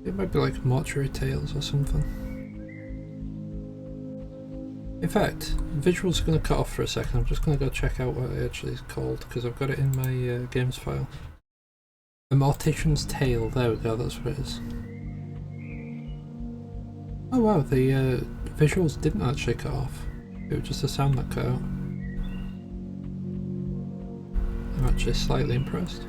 It might be like Mortuary Tales or something. fact, visuals are going to cut off for a second. I'm just going to go check out what it actually is called, because I've got it in my games file. A Mortician's Tale, there we go, that's what it is. Oh wow, the visuals didn't actually cut off. It was just the sound that cut out. I'm actually slightly impressed.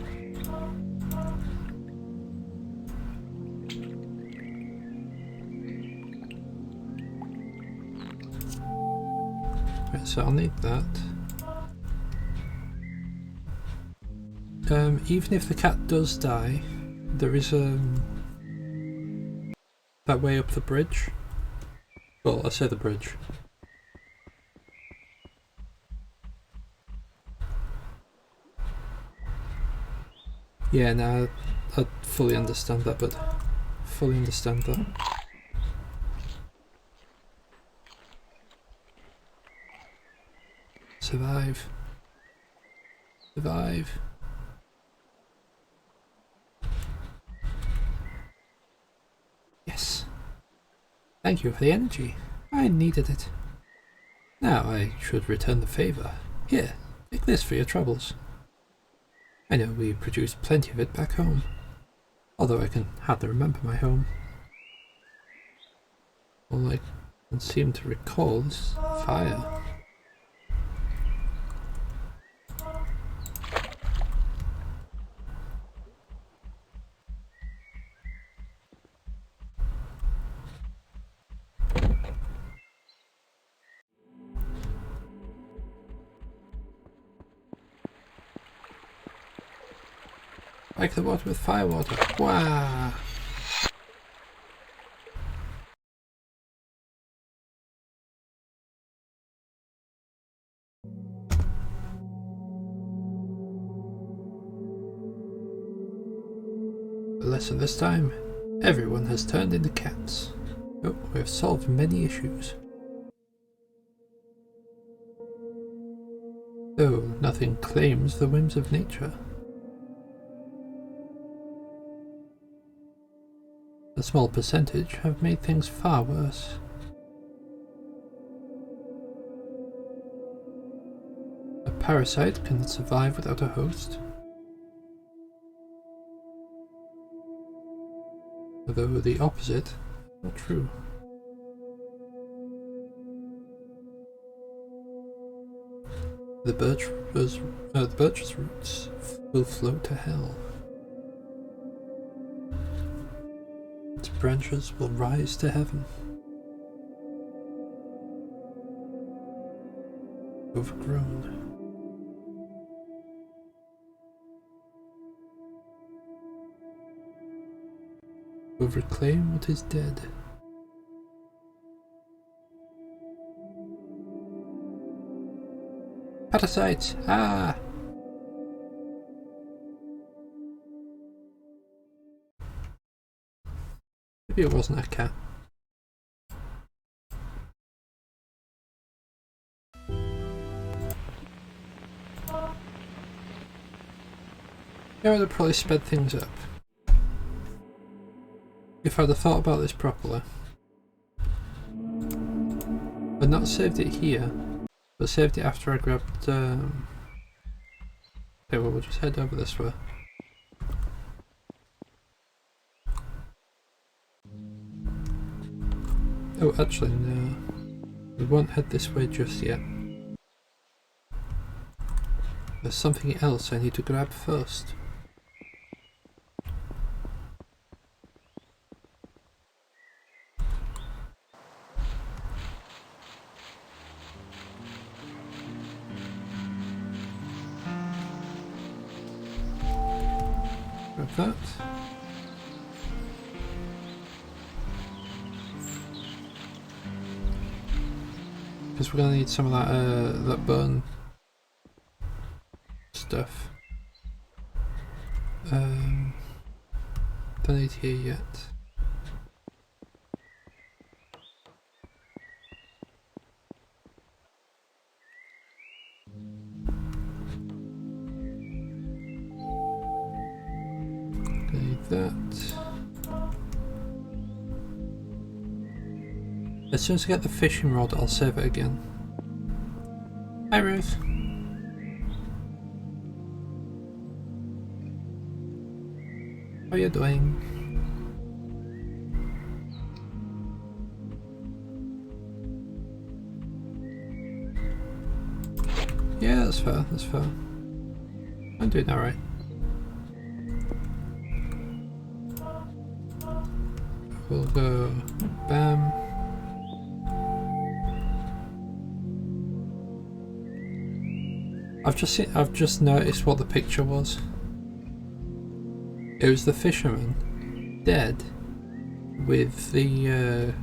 Right, so I'll need that. Even if the cat does die, there is that way up the bridge. Well, I say the bridge. Yeah, no, I fully understand that, but fully understand that. Survive. Survive. Yes. Thank you for the energy. I needed it. Now I should return the favour. Here, take this for your troubles. I know we produce plenty of it back home, although I can hardly remember my home. All I can seem to recall is fire. Like the water with fire water. Wow. The lesson this time, everyone has turned into cats. Oh, we have solved many issues. Though nothing claims the whims of nature. A small percentage have made things far worse. A parasite cannot survive without a host. Although the opposite is not true. The birch's roots will float to hell. Its branches will rise to heaven. Overgrown. Will reclaim what is dead. Parasites! Ah! Maybe it wasn't a cat. Yeah, I would have probably sped things up. If I'd have thought about this properly. But not saved it here, but saved it after I grabbed... Okay, well, we'll just head over this way. Oh, actually, no. We won't head this way just yet. There's something else I need to grab first. Grab that. Because we're gonna need some of that burn stuff. Don't need here yet. Need that. As soon as I get the fishing rod, I'll save it again. Hi Ruth. How are you doing? Yeah, that's fair, that's fair. I'm doing alright. We'll go bam. I've just noticed what the picture was. It was the fisherman dead with the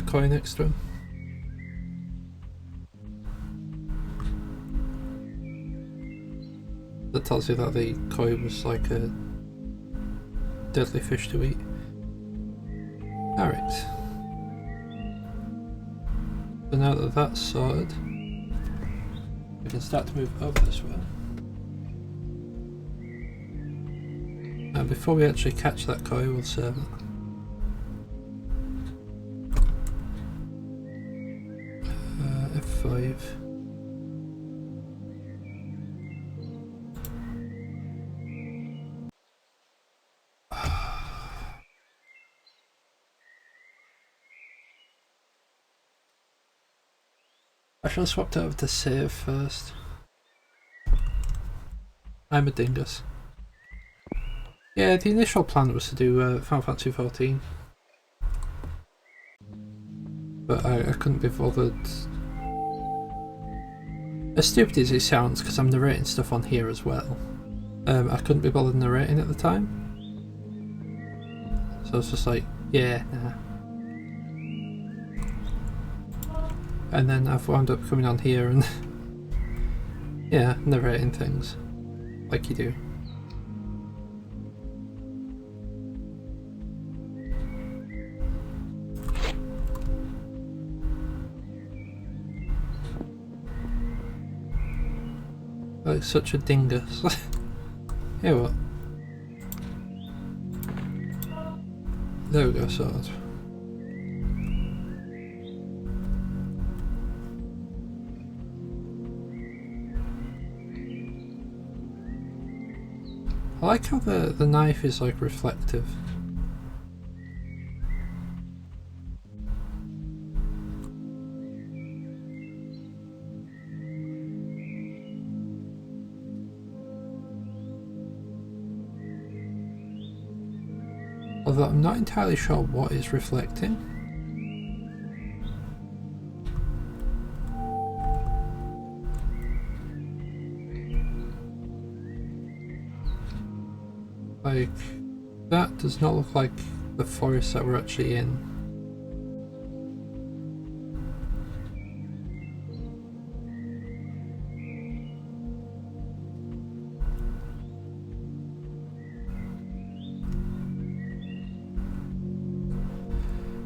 coin next to him. That tells you that the koi was like a deadly fish to eat. Alright. So now that that's sorted, we can start to move over this way. And before we actually catch that koi, we'll save it. F5. I should have swapped it over to save first. I'm a dingus. Yeah, the initial plan was to do Final Fantasy 14. But I couldn't be bothered. As stupid as it sounds, because I'm narrating stuff on here as well, I couldn't be bothered narrating at the time. So I was just like, yeah, nah. And then I've wound up coming on here and yeah, narrating things like you do. Like such a dingus. Yeah, what? There we go, sorted. I like how the knife is like reflective. Although I'm not entirely sure what it's reflecting. Like, that does not look like the forest that we're actually in.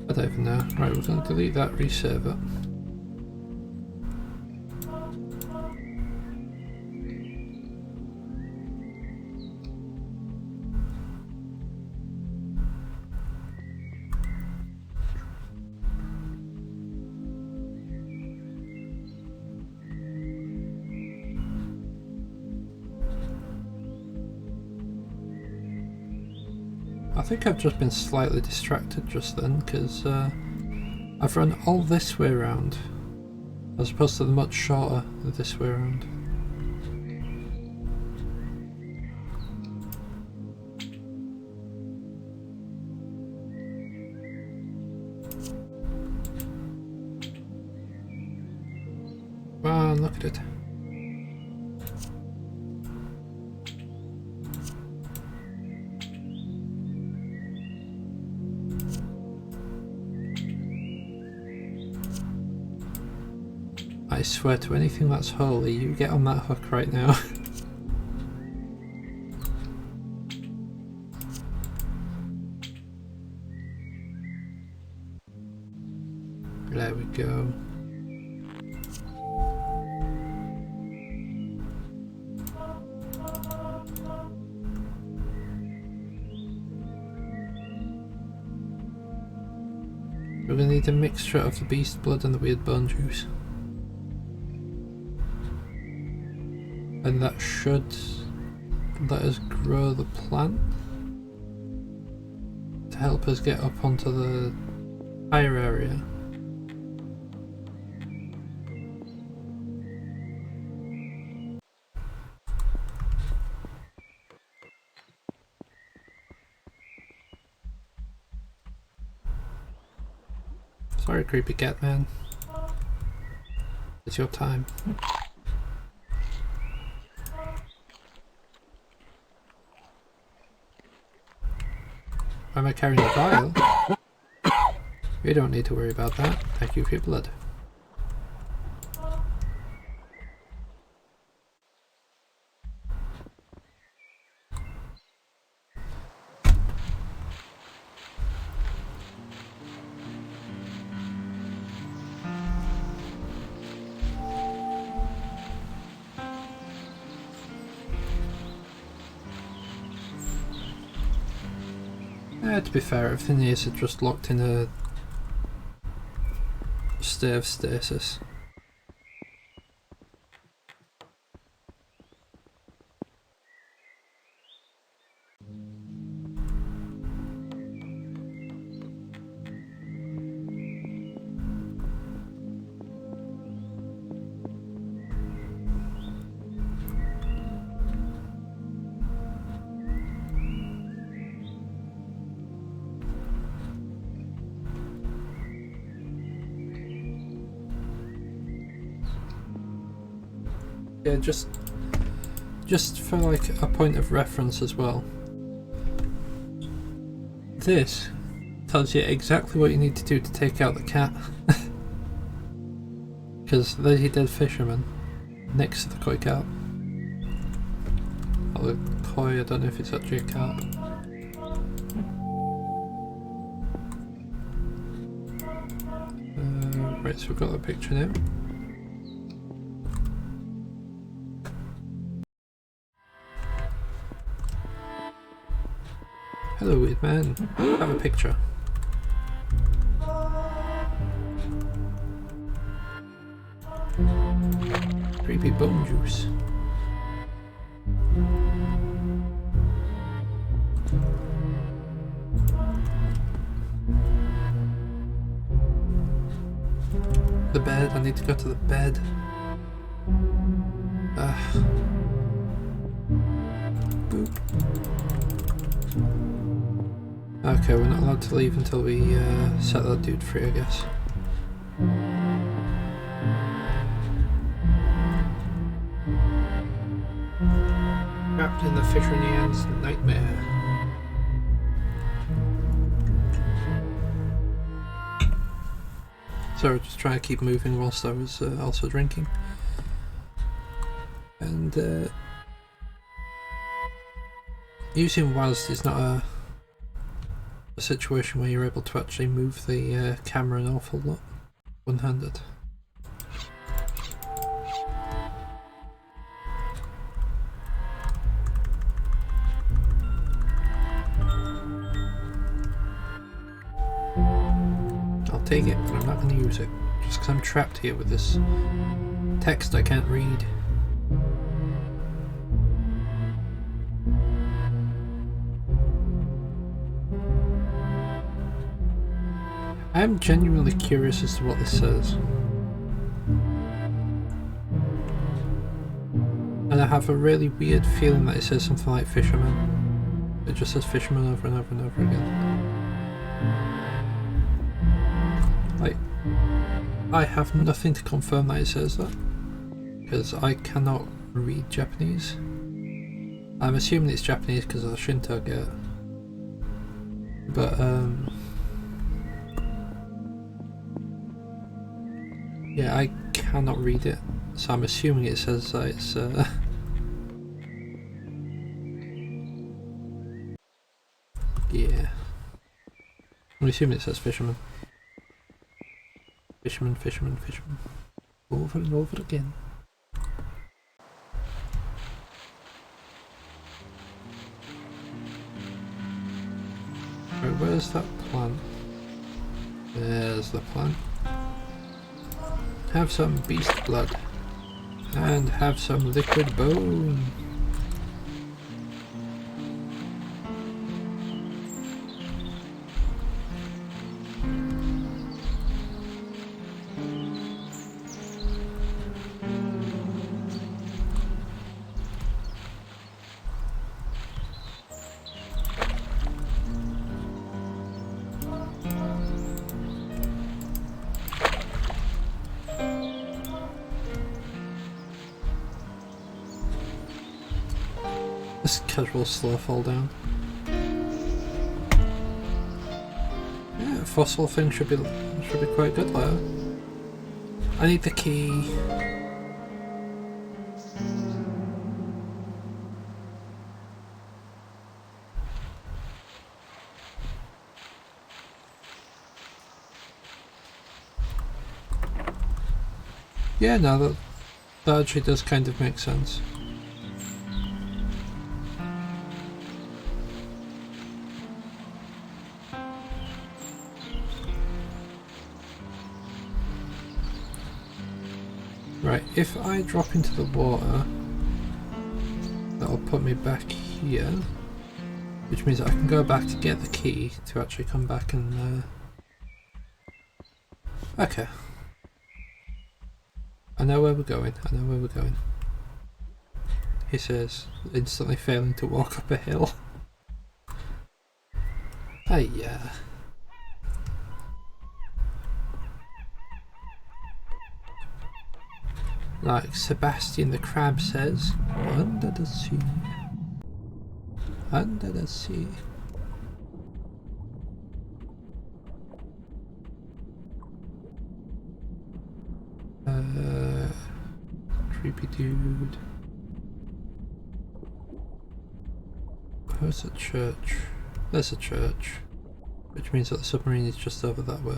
I don't even know. Right, we're going to delete that, resave it. I think I've just been slightly distracted just then, because I've run all this way around, as opposed to the much shorter this way around. Wow, look at it. I swear to anything that's holy, you get on that hook right now. There we go. We're gonna need a mixture of the beast blood and the weird bone juice. And that should let us grow the plant to help us get up onto the higher area. Sorry, creepy cat man. It's your time. Why am I carrying a vial? We don't need to worry about that. Thank you for your blood. To be fair, everything is just locked in a state of stasis. Yeah, just for like a point of reference as well. This tells you exactly what you need to do to take out the cat. Because there's your dead fisherman next to the koi carp. Or the koi, I don't know if it's actually a carp. Right, so we've got the picture now. Hello, weird man. Have a picture. Creepy bone juice. The bed. I need to go to the bed. Boop. Okay, we're not allowed to leave until we set that dude free, I guess. Trapped in the Fisher Nian's nightmare. So just trying to keep moving whilst I was also drinking. And using whilst is not a situation where you're able to actually move the camera an awful lot one-handed. I'll take it, but I'm not going to use it, just because I'm trapped here with this text I can't read. I'm genuinely curious as to what this says. And I have a really weird feeling that it says something like fisherman. It just says fisherman over and over and over again. Like, I have nothing to confirm that it says that, because I cannot read Japanese. I'm assuming it's Japanese because of the Shinto gate. But, yeah, I cannot read it, so I'm assuming it says that it's yeah. I'm assuming it says fisherman. Fisherman, fisherman, fisherman. Over and over again. Right, where's that plant? There's the plant. Have some beast blood. And have some liquid bone. This casual slow fall down. Yeah, fossil thing should be quite good later. I need the key. Yeah, no, that actually does kind of make sense. Right, if I drop into the water, that'll put me back here, which means I can go back to get the key to actually come back and... Okay. I know where we're going, I know where we're going. He says, instantly failing to walk up a hill. Hey, yeah. Like Sebastian the Crab says, under the sea. Under the sea. Creepy dude. Where's the church? There's a church. Which means that the submarine is just over that way.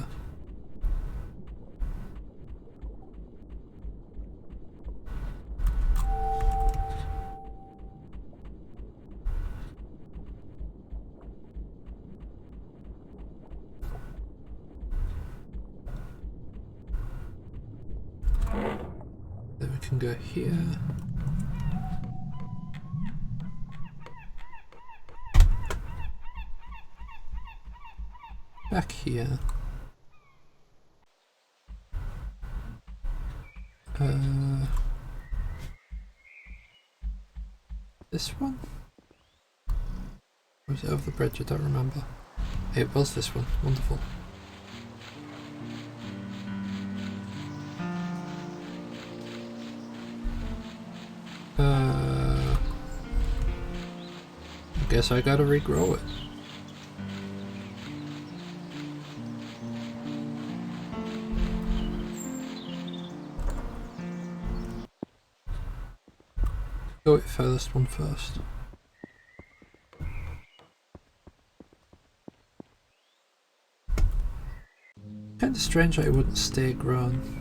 Then we can go here. Back here. This one? Or was it over the bridge? I don't remember. It was this one. Wonderful. I guess I gotta regrow it. Go with the furthest one first. Kinda strange that it wouldn't stay grown.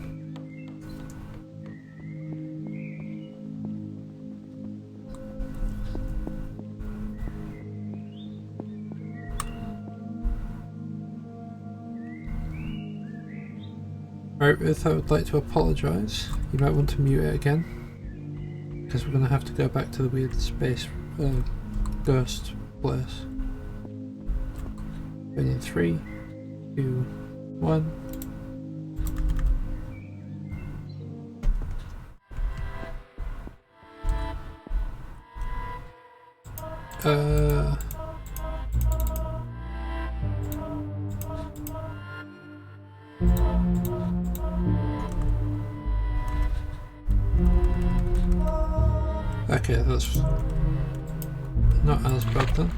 Right, Ruth, I would like to apologise. You might want to mute it again. Because we're going to have to go back to the weird space ghost place. In 3, 2, 1. Okay, that's not as bad then.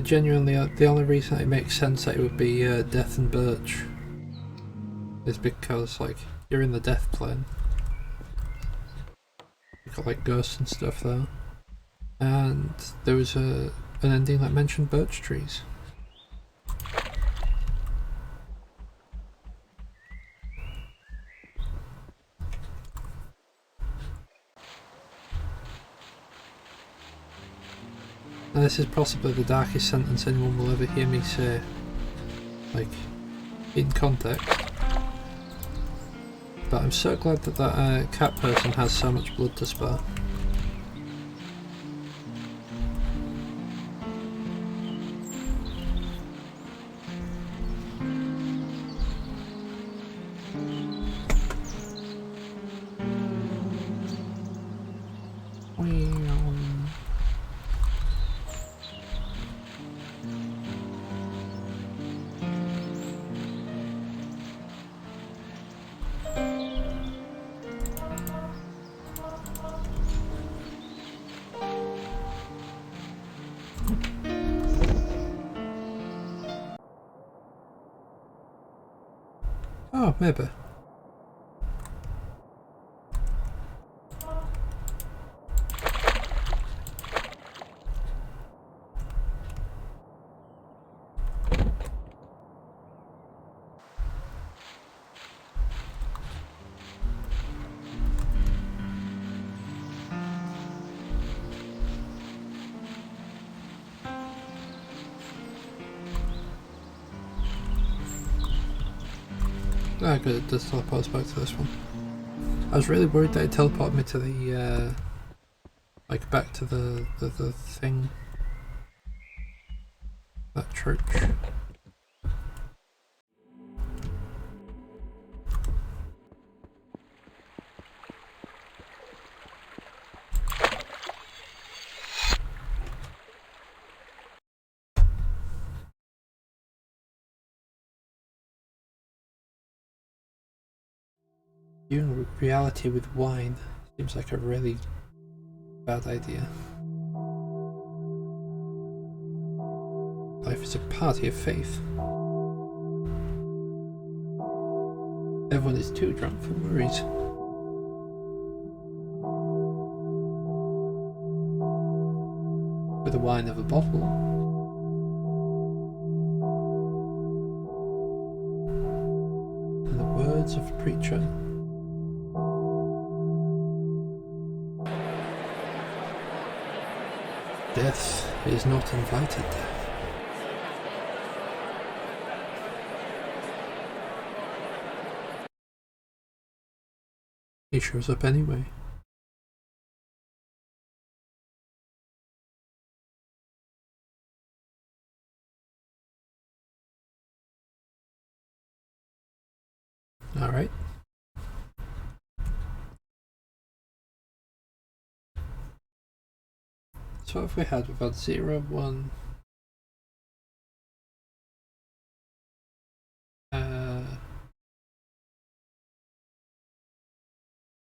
Genuinely, the only reason it makes sense that it would be Death and Birch is because, like, you're in the death plane. You've got, like, ghosts and stuff there. And there was a an ending that mentioned birch trees. Now this is possibly the darkest sentence anyone will ever hear me say, like, in context. But I'm so glad that that cat person has so much blood to spare. Oh, maybe. Ah, good, it does teleport us back to this one. I was really worried that it teleported me to the, like, back to the thing. That church. Viewing reality with wine seems like a really bad idea. Life is a party of faith. Everyone is too drunk for worries. With the wine of a bottle. And the words of a preacher. Death is not invited. He shows up anyway. Alright. So what have we had? We've had 0, 1. I'm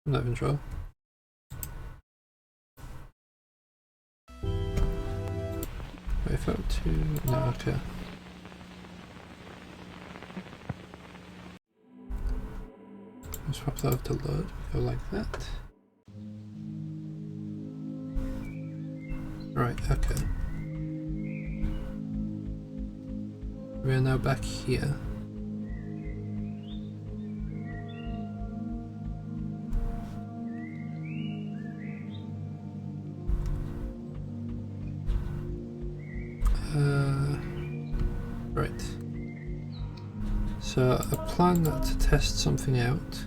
not even sure. Wait for 2. No, okay. Let's swap that over to load. Go like that. Right, okay. We are now back here. Right. So a plan to test something out.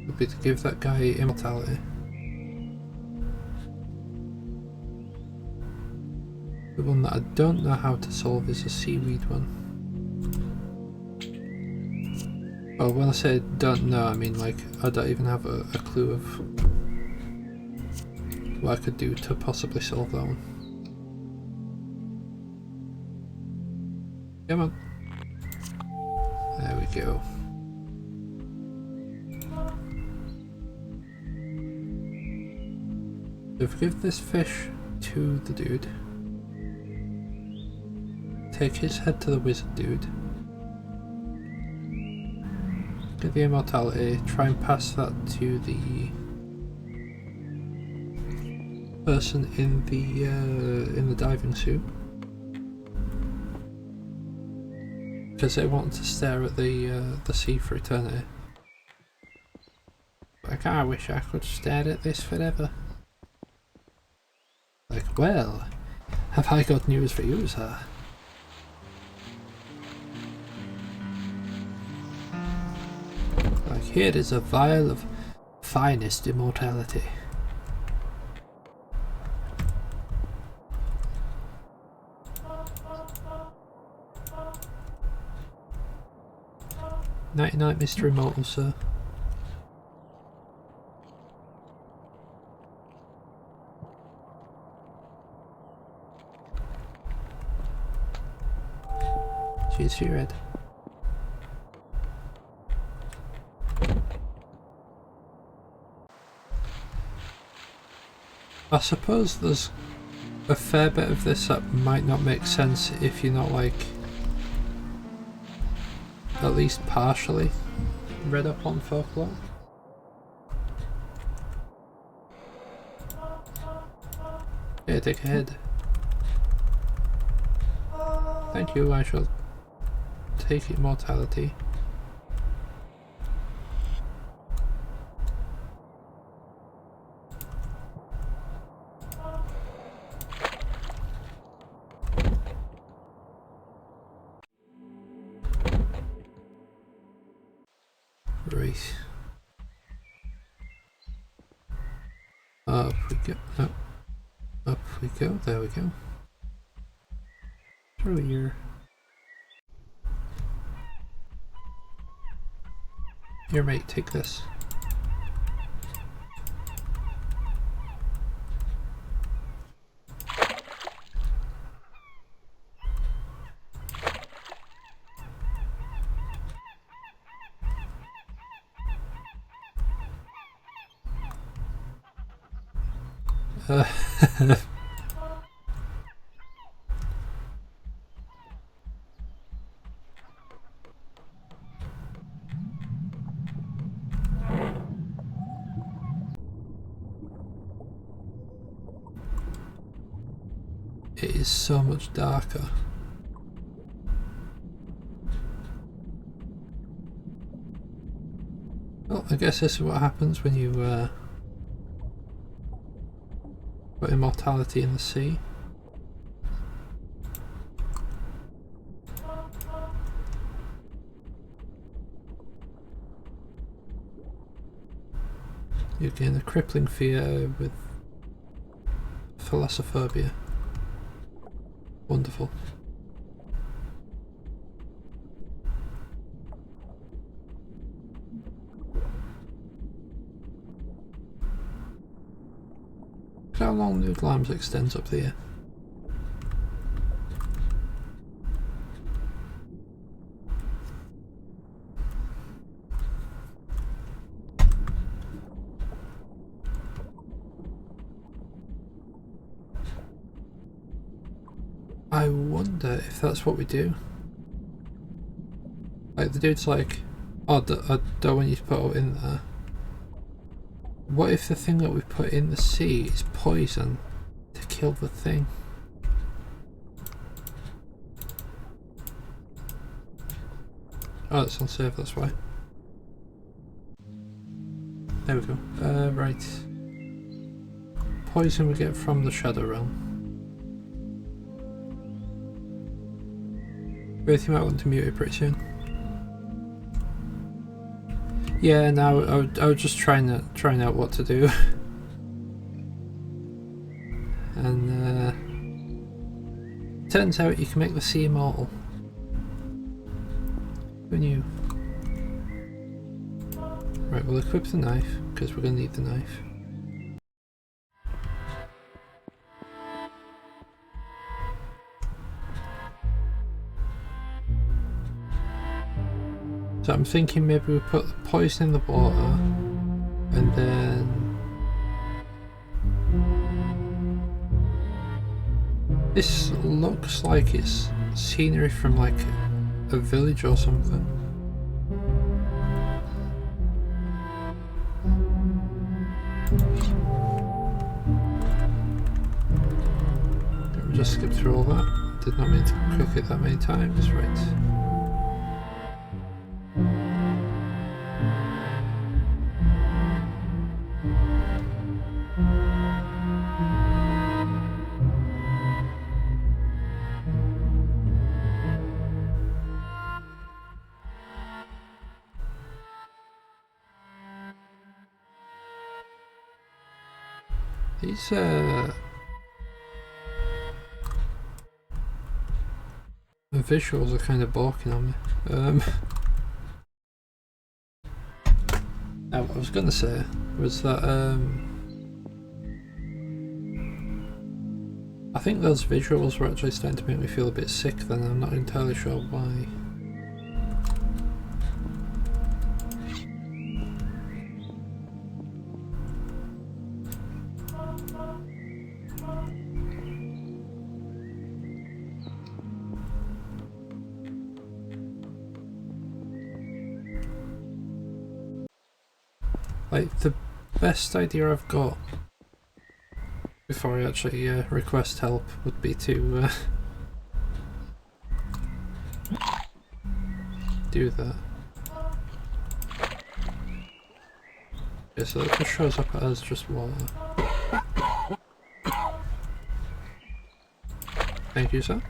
Would be to give that guy immortality. The one that I don't know how to solve is a seaweed one. Well, when I say don't know, I mean like I don't even have a clue of what I could do to possibly solve that one. Come on. There we go. So if we give this fish to the dude, take his head to the wizard dude, get the immortality, try and pass that to the person in the diving suit, because they want to stare at the sea for eternity. Like, I wish I could stare at this forever. Like, well, have I got news for you, sir? Like, here is a vial of finest immortality. Night-night, Mr. Immortal, sir. Cheers to your head. I suppose there's a fair bit of this that might not make sense if you're not, like, at least partially read up on folklore. Yeah, take a head. Thank you, I shall take immortality. Right. Up we go. Oh. Up we go. There we go. Through here. Here, mate, take this. It is so much darker. Well, I guess this is what happens when you put immortality in the sea. You gain a crippling fear with thalassophobia. Wonderful. How long the Limes extends up there? I wonder if that's what we do. Like, the dude's like, oh, I don't want you to put it in there. What if the thing that we put in the sea is poison to kill the thing? Oh, it's unsafe, that's why. There we go. Right. Poison we get from the Shadow Realm. Both you might want to mute it pretty soon. Yeah, no, I was just trying out what to do. And turns out you can make the sea immortal. Who knew? Right, we'll equip the knife, because we're going to need the knife. So I'm thinking maybe we put the poison in the water, and then this looks like it's scenery from like a village or something. just skip through all that. Did not mean to click it that many times, right. These the visuals are kind of balking on me. Now, what I was going to say was that I think those visuals were actually starting to make me feel a bit sick then. I'm not entirely sure why. Like, the best idea I've got before I actually request help would be to do that. Okay, so that just shows up as just water. Thank you, sir.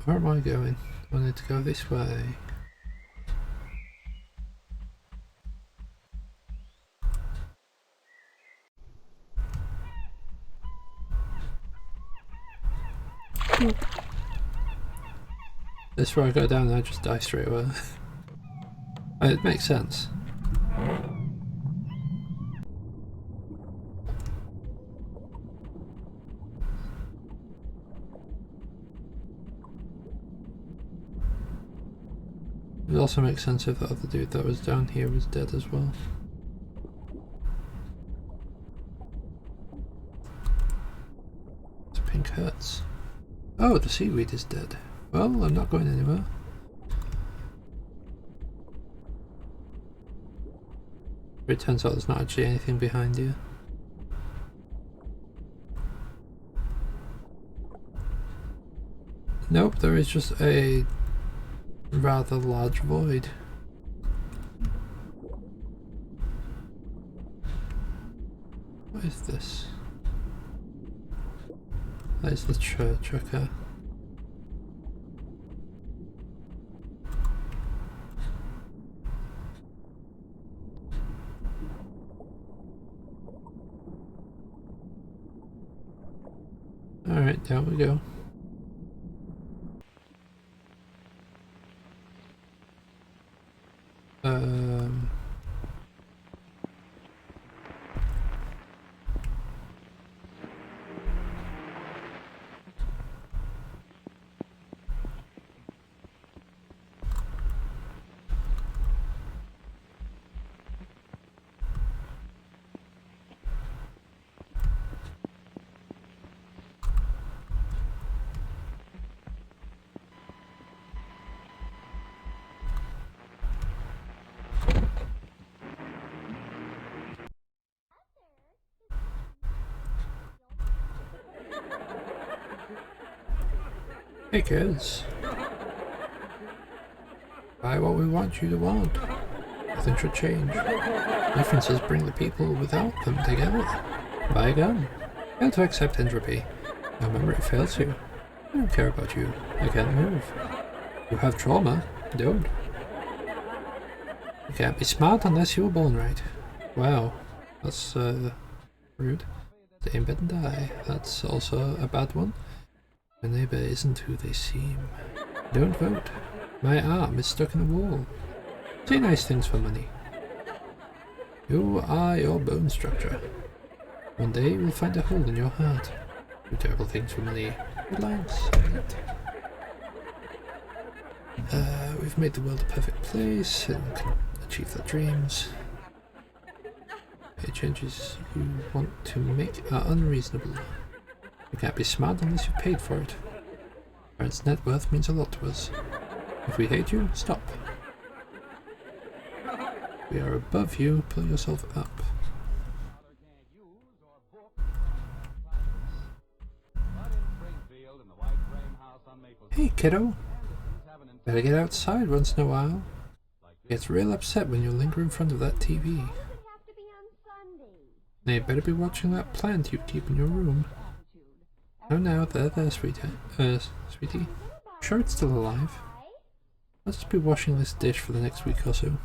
Where am I going? I need to go this way. This is where I go down and I just die straight away. It makes sense. It also makes sense if the other dude that was down here was dead as well. This pink hurts. Oh, the seaweed is dead. Well, I'm not going anywhere. It turns out there's not actually anything behind here. Nope, there is just a rather large void. What is this? That is the church, okay. Alright, down we go. Hey kids, buy what we want you to want. Nothing should change. Differences bring the people without them together. Buy a gun. Fail to accept entropy. Your memory fails you. I don't care about you. I can't move. You have trauma. Don't. You can't be smart unless you were born right. Wow, that's rude. Stay in bed and die. That's also a bad one. My neighbour isn't who they seem. Don't vote. My arm is stuck in the wall. Say nice things for money. You are your bone structure. One day you will find a hole in your heart. Do terrible things for money. Good lines. We've made the world a perfect place and can achieve their dreams. The changes you want to make are unreasonable. You can't be smart unless you paid for it. Parents' net worth means a lot to us. If we hate you, stop. We are above you. Pull yourself up. Hey, kiddo. Better get outside once in a while. Gets real upset when you linger in front of that TV. Now you better be watching that plant you keep in your room. Oh, now, there, sweetie. Sweetie. Sure it's still alive. I'll just be washing this dish for the next week or so.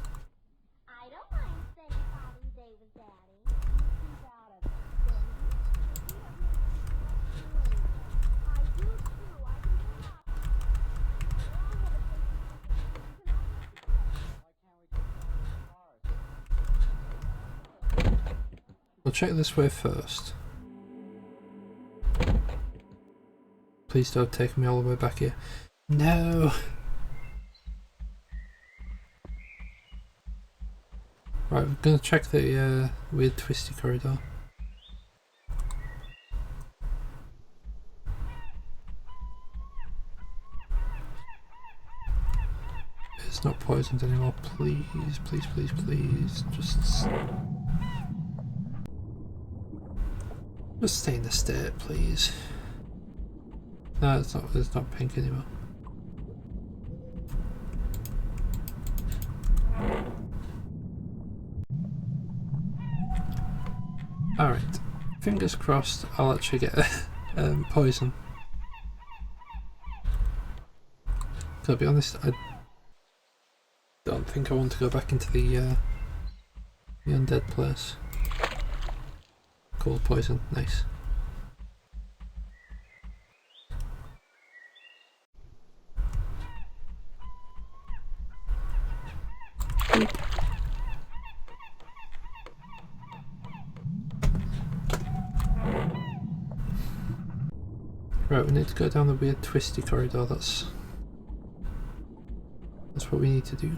We'll check this way first. Please don't take me all the way back here. No! Right, we're gonna check the weird twisty corridor. It's not poisoned anymore. Please, please, please, please. Just stay in the state, please. No, it's not pink anymore. Alright. Fingers crossed I'll actually get poison. To be honest, I don't think I want to go back into the undead place. Cold poison, nice. Right, we need to go down the weird twisty corridor. That's what we need to do.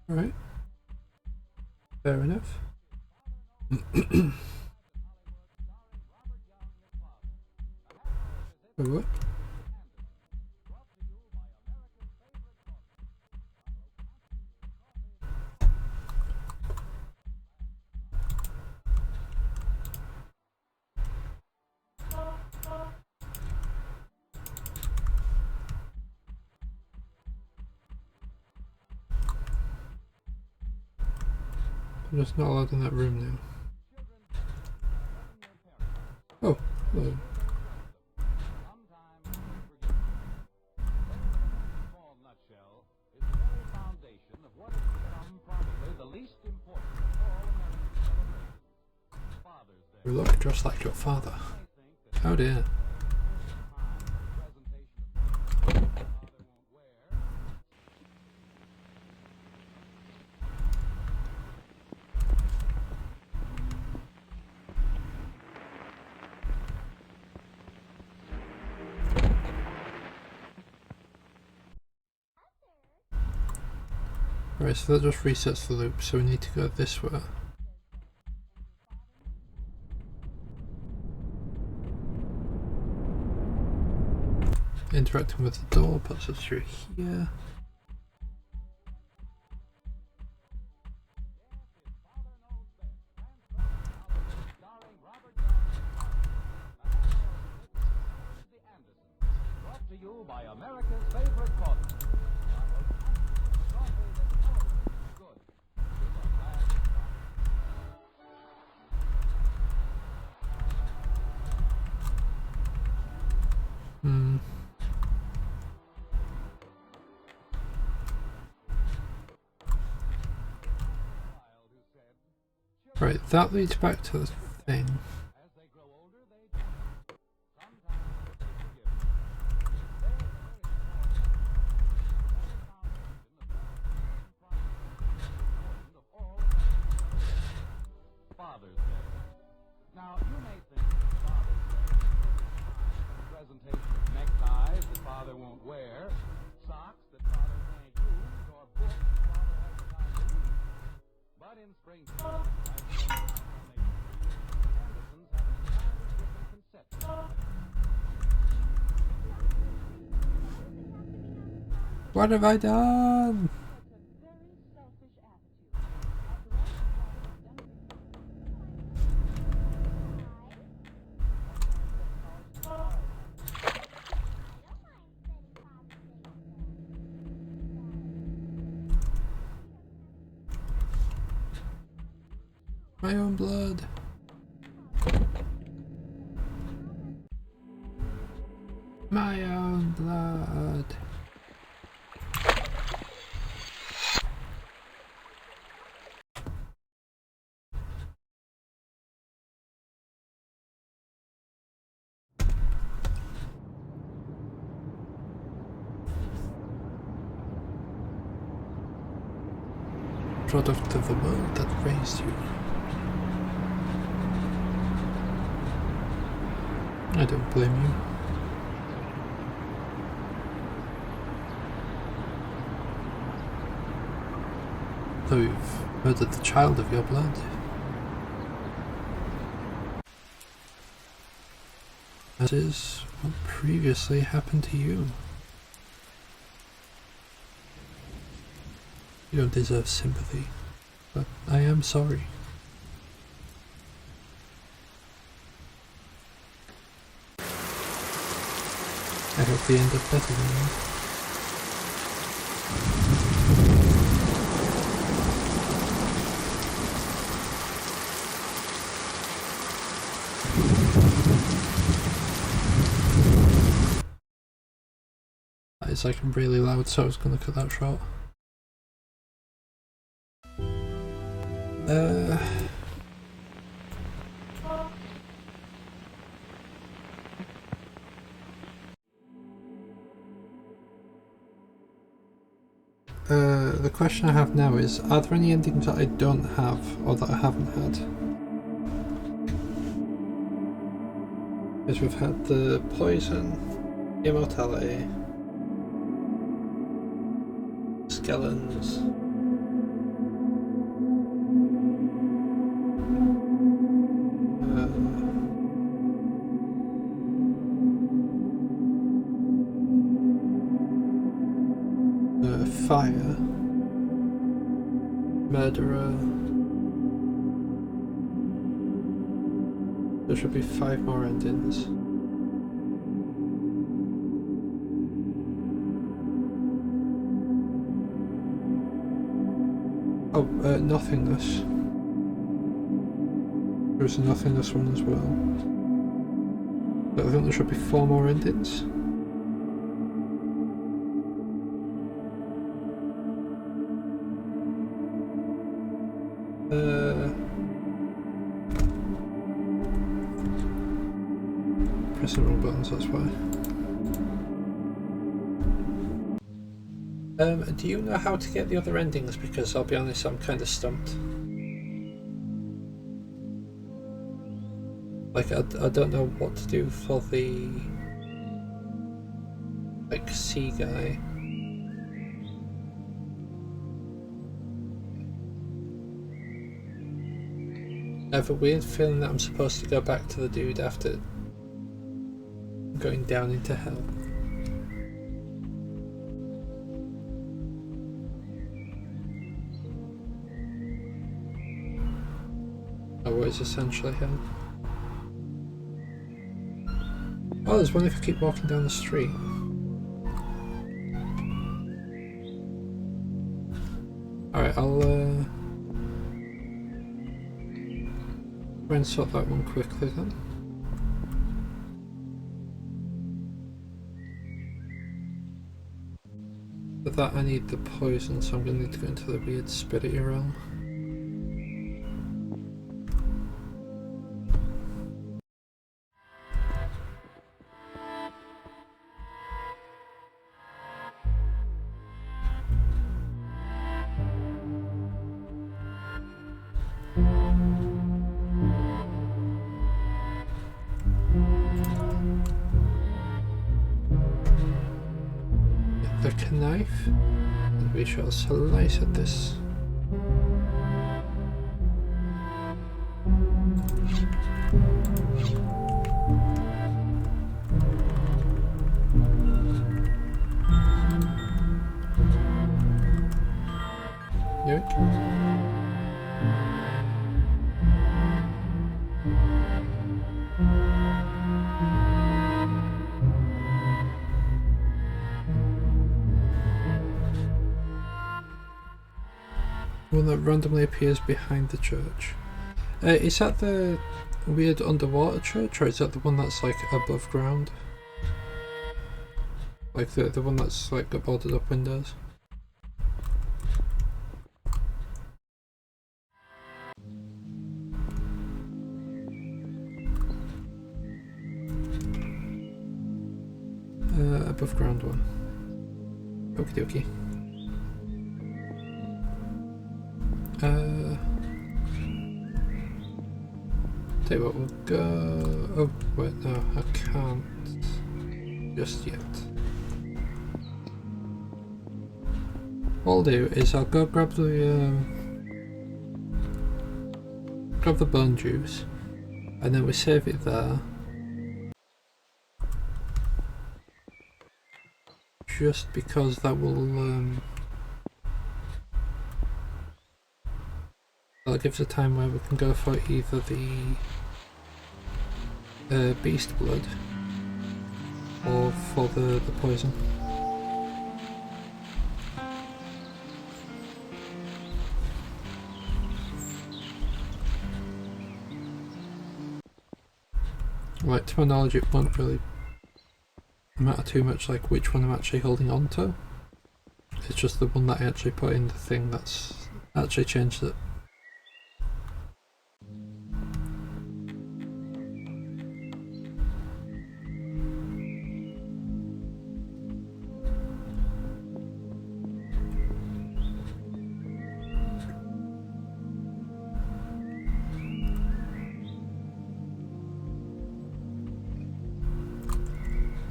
Right. Fair enough. What? I'm just not allowed in that room now. Oh, hello. You look just like your father. Oh dear. Right, so that just resets the loop, so we need to go this way. Interacting with the door puts us through here. Right, that leads back to the thing. Father's Day. Now, you may think Father's Day is a presentation of neckties that Father won't wear, socks that Father can't use, or books Father hasn't time to read. But in Springfield, Andersons have an entirely different conception. What have I done? My own blood. My own blood. Product of the world that raised you. I don't blame you. Though you've murdered the child of your blood. That is what previously happened to you. You don't deserve sympathy, but I am sorry. I hope we end up better than that. That is like really loud, so I was gonna cut that short. The question I have now is, are there any endings that I don't have, or that I haven't had? Because we've had the poison, immortality, skeletons, fire, murderer. There should be 5 more endings. Oh, nothingness. There's a nothingness one as well. But I think there should be 4 more endings. Pressing the wrong buttons, that's why. Do you know how to get the other endings? Because I'll be honest, I'm kind of stumped. Like, I don't know what to do for the, like, sea guy. I have a weird feeling that I'm supposed to go back to the dude after going down into hell. Oh, what is essentially hell? Oh, there's one if you keep walking down the street. Alright, I'll try and sort that one quickly then. For that I need the poison, so I'm going to need to go into the weird spirity realm. a knife, and we shall slice at this. Yoink. One that randomly appears behind the church. Is that the weird underwater church, or is that the one that's like above ground? Like the one that's like got boarded up windows? Above ground one. Okie dokie. Tell you what, we'll go... Oh, wait, no, I can't just yet. What I'll do is I'll go grab the bone juice, and then we save it there. Just because that will that gives a time where we can go for either the beast blood or for the poison. Like, to my knowledge, it won't really matter too much like which one I'm actually holding on to. It's just the one that I actually put in the thing that's actually changed it.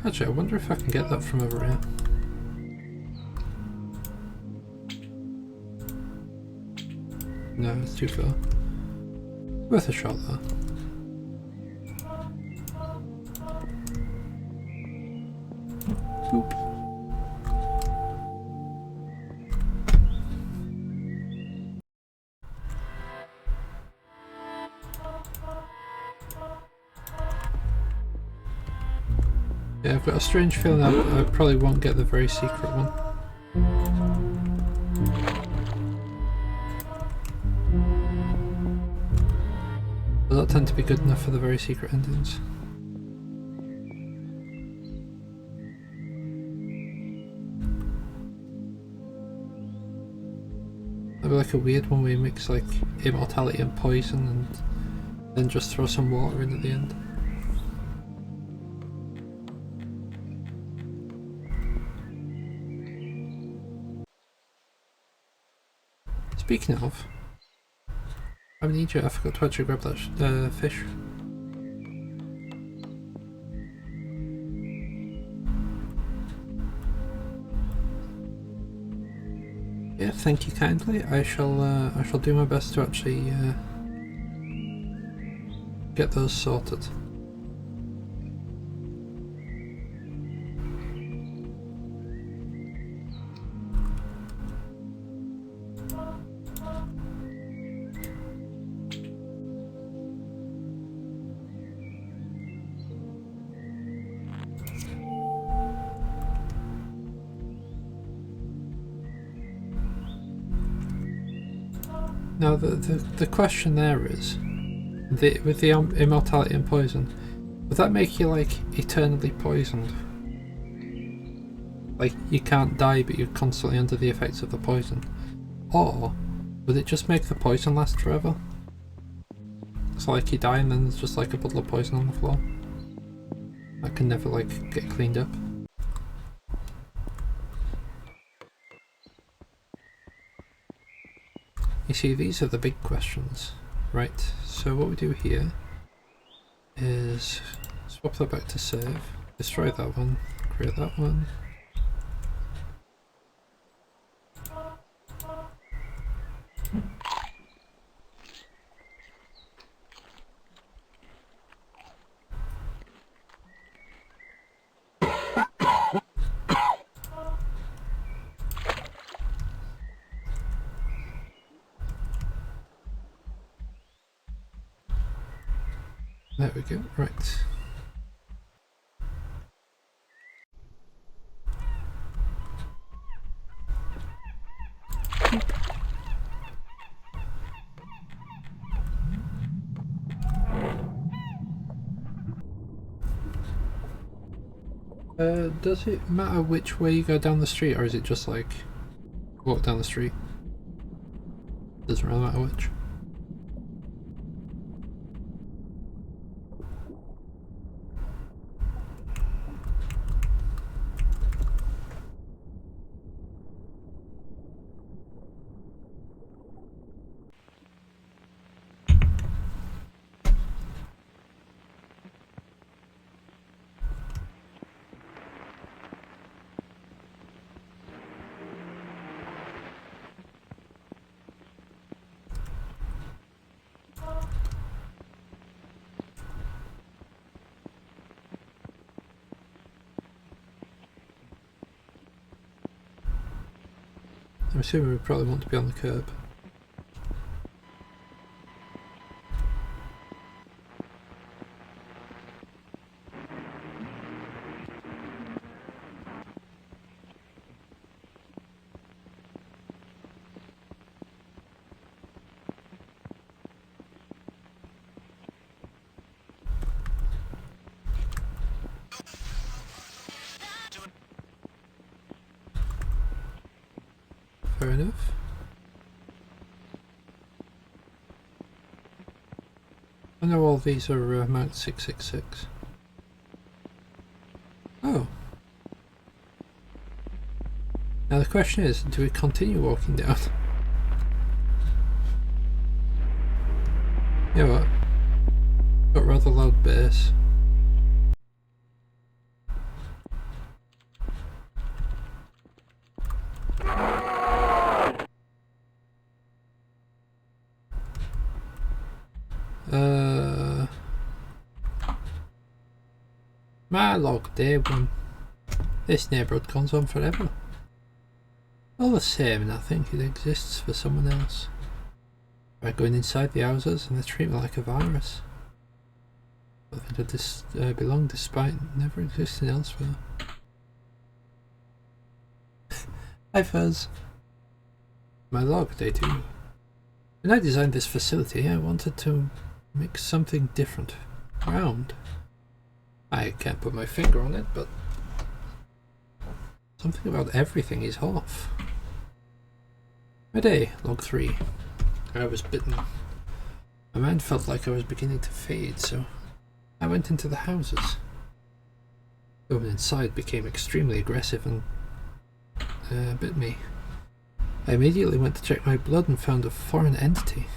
Actually, I wonder if I can get that from over here. No, it's too far. Worth a shot though. Oop. Yeah, I've got a strange feeling I probably won't get the very secret one. But that tend to be good enough for the very secret endings. That'd be like a weird one where you mix like immortality and poison and then just throw some water in at the end. Speaking of, I'm in Egypt, I forgot to actually grab that fish. Yeah, thank you kindly. I shall do my best to actually get those sorted. Now the question there is, with the immortality and poison, would that make you like eternally poisoned? Like you can't die but you're constantly under the effects of the poison? Or would it just make the poison last forever? So like you die and then there's just like a bottle of poison on the floor that can never like get cleaned up? You see, these are the big questions. Right, so what we do here is swap that back to save, destroy that one, create that one, There we go, right. Does it matter which way you go down the street, or is it just like walk down the street? Doesn't really matter which. I'm assuming we probably want to be on the curb. Fair enough. I know all these are Mount 666. Oh. Now the question is, do we continue walking down? You know what? Got rather loud bass. My log day one. This neighbourhood goes on forever. All the same, and I think it exists for someone else. By going inside the houses and they treat me like a virus. I think I belong despite never existing elsewhere. Hi Fuzz. My log day 2. When I designed this facility, I wanted to make something different. Round. I can't put my finger on it, but something about everything is off. My day, log 3. I was bitten. My mind felt like I was beginning to fade, so I went into the houses. The woman inside became extremely aggressive and bit me. I immediately went to check my blood and found a foreign entity.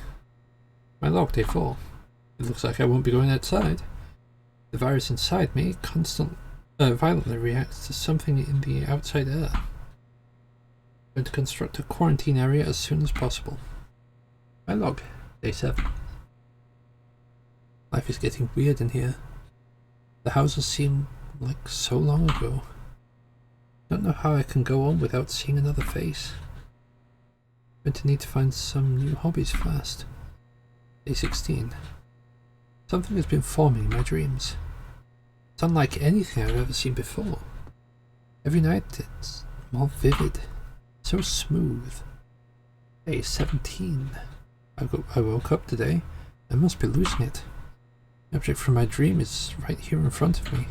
My log day 4. It looks like I won't be going outside. The virus inside me violently reacts to something in the outside air. I'm going to construct a quarantine area as soon as possible. My log, day 7. Life is getting weird in here. The houses seem like so long ago. I don't know how I can go on without seeing another face. I'm going to need to find some new hobbies first. Day 16. Something has been forming in my dreams. It's unlike anything I've ever seen before. Every night it's more vivid, so smooth. Day 17. I woke up today. I must be losing it. The object from my dream is right here in front of me.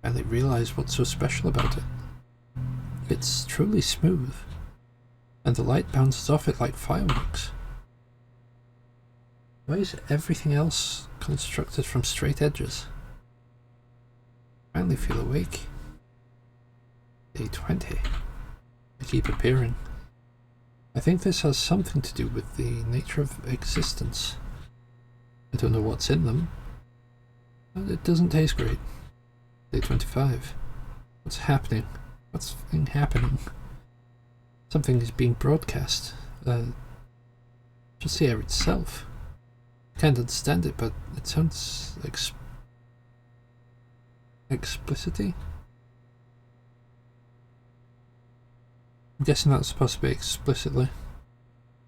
I finally realize what's so special about it. It's truly smooth, and the light bounces off it like fireworks. Why is everything else constructed from straight edges? I finally feel awake. Day 20. They keep appearing. I think this has something to do with the nature of existence. I don't know what's in them, but it doesn't taste great. Day 25. What's happening? What's happening? Something is being broadcast. Just the air itself. Can't understand it, but it sounds explicitly. I'm guessing that's supposed to be explicitly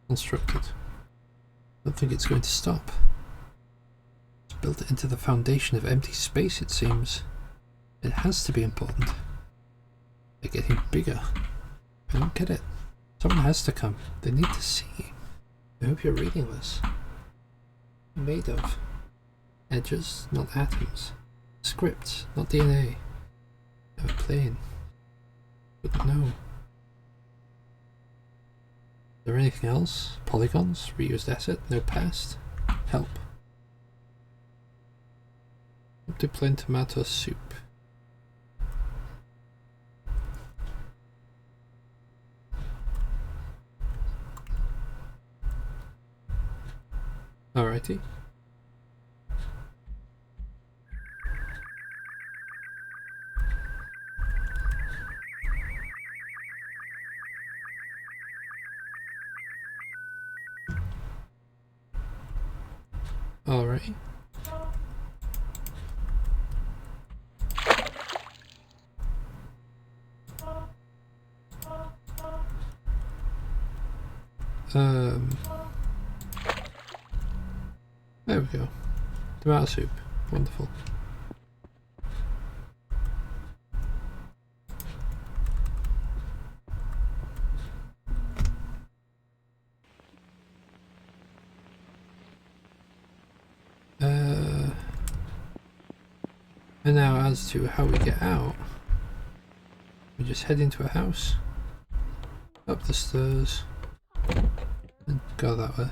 constructed. I don't think it's going to stop. It's built into the foundation of empty space, it seems. It has to be important. They're getting bigger. I don't get it. Someone has to come. They need to see. I hope you're reading this. Made of edges, not atoms. Scripts, not DNA. A plane. Wouldn't know. Is there anything else? Polygons? Reused asset? No past? Help. Empty plain tomato soup. Alrighty. Alright. There we go. Tomato soup. Wonderful. And now as to how we get out, we just head into a house, up the stairs, and go that way.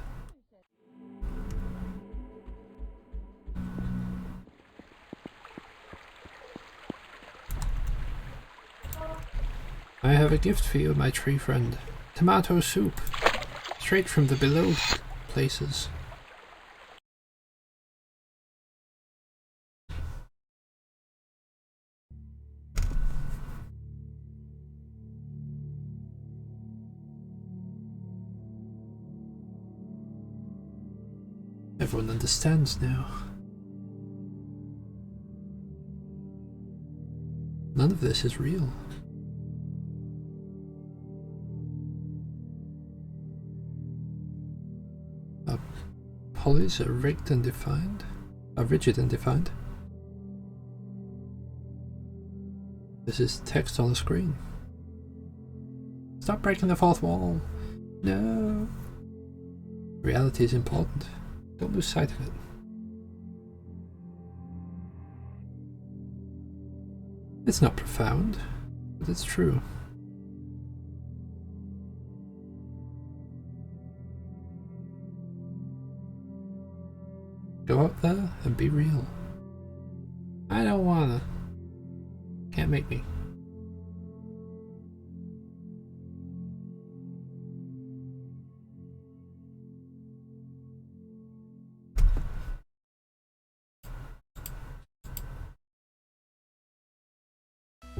I have a gift for you, my tree friend. Tomato soup. Straight from the below places. Everyone understands now. None of this is real. Our polys are rigged and defined. Are rigid and defined. This is text on the screen. Stop breaking the fourth wall. No. Reality is important. Don't lose sight of it. It's not profound, but it's true. Go out there and be real. I don't wanna. Can't make me.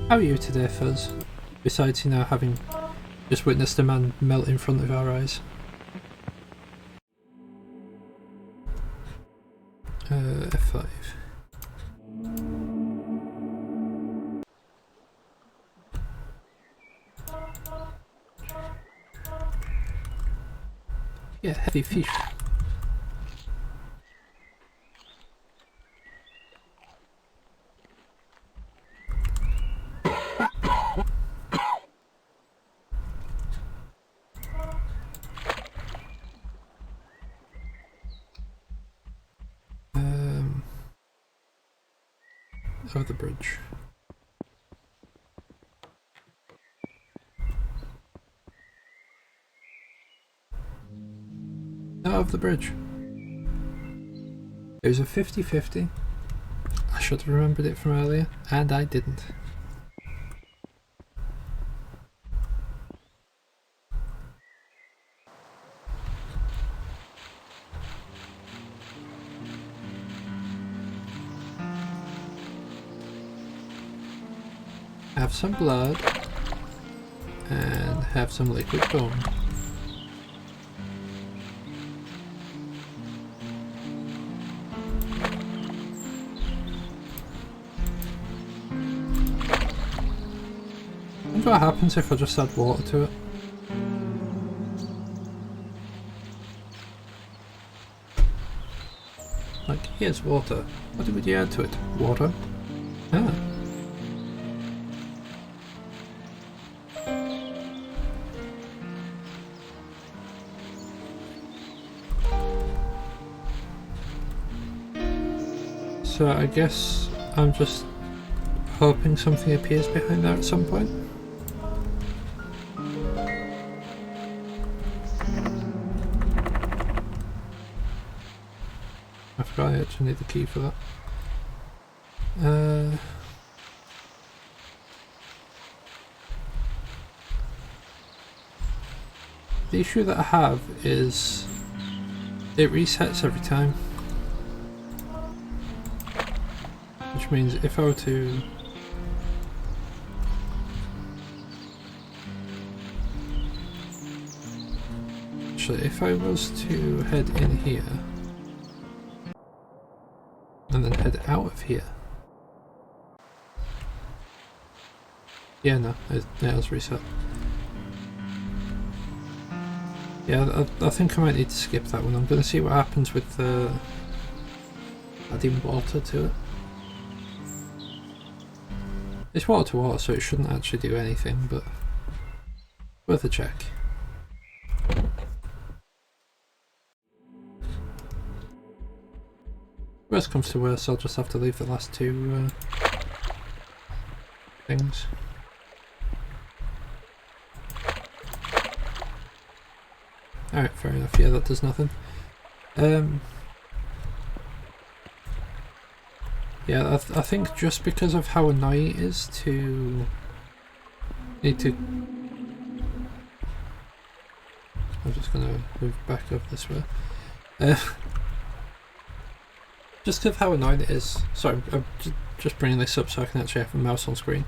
How are you today, Fuzz? Besides, having just witnessed a man melt in front of our eyes. F5. Yeah, heavy fish. Over the bridge. Out of the bridge. It was a 50-50. I should have remembered it from earlier, and I didn't. Have some blood and have some liquid bone. I wonder what happens if I just add water to it. Like Here's water. What would you add to it? Water? Ah. So I guess I'm just hoping something appears behind there at some point. I forgot I actually need the key for that. The issue that I have is it resets every time. Which means if I were to actually, if I was to head in here and then head out of here, yeah, no, it was reset. Yeah, I think I might need to skip that one. I'm going to see what happens with adding water to it. It's water to water, so it shouldn't actually do anything, but worth a check. Worst comes to worst, I'll just have to leave the last two things. Alright, fair enough. Yeah, that does nothing. Yeah, I think just because of how annoying it is to need to... I'm just gonna move back up this way. Just because of how annoying it is... Sorry, I'm just bringing this up so I can actually have a mouse on screen.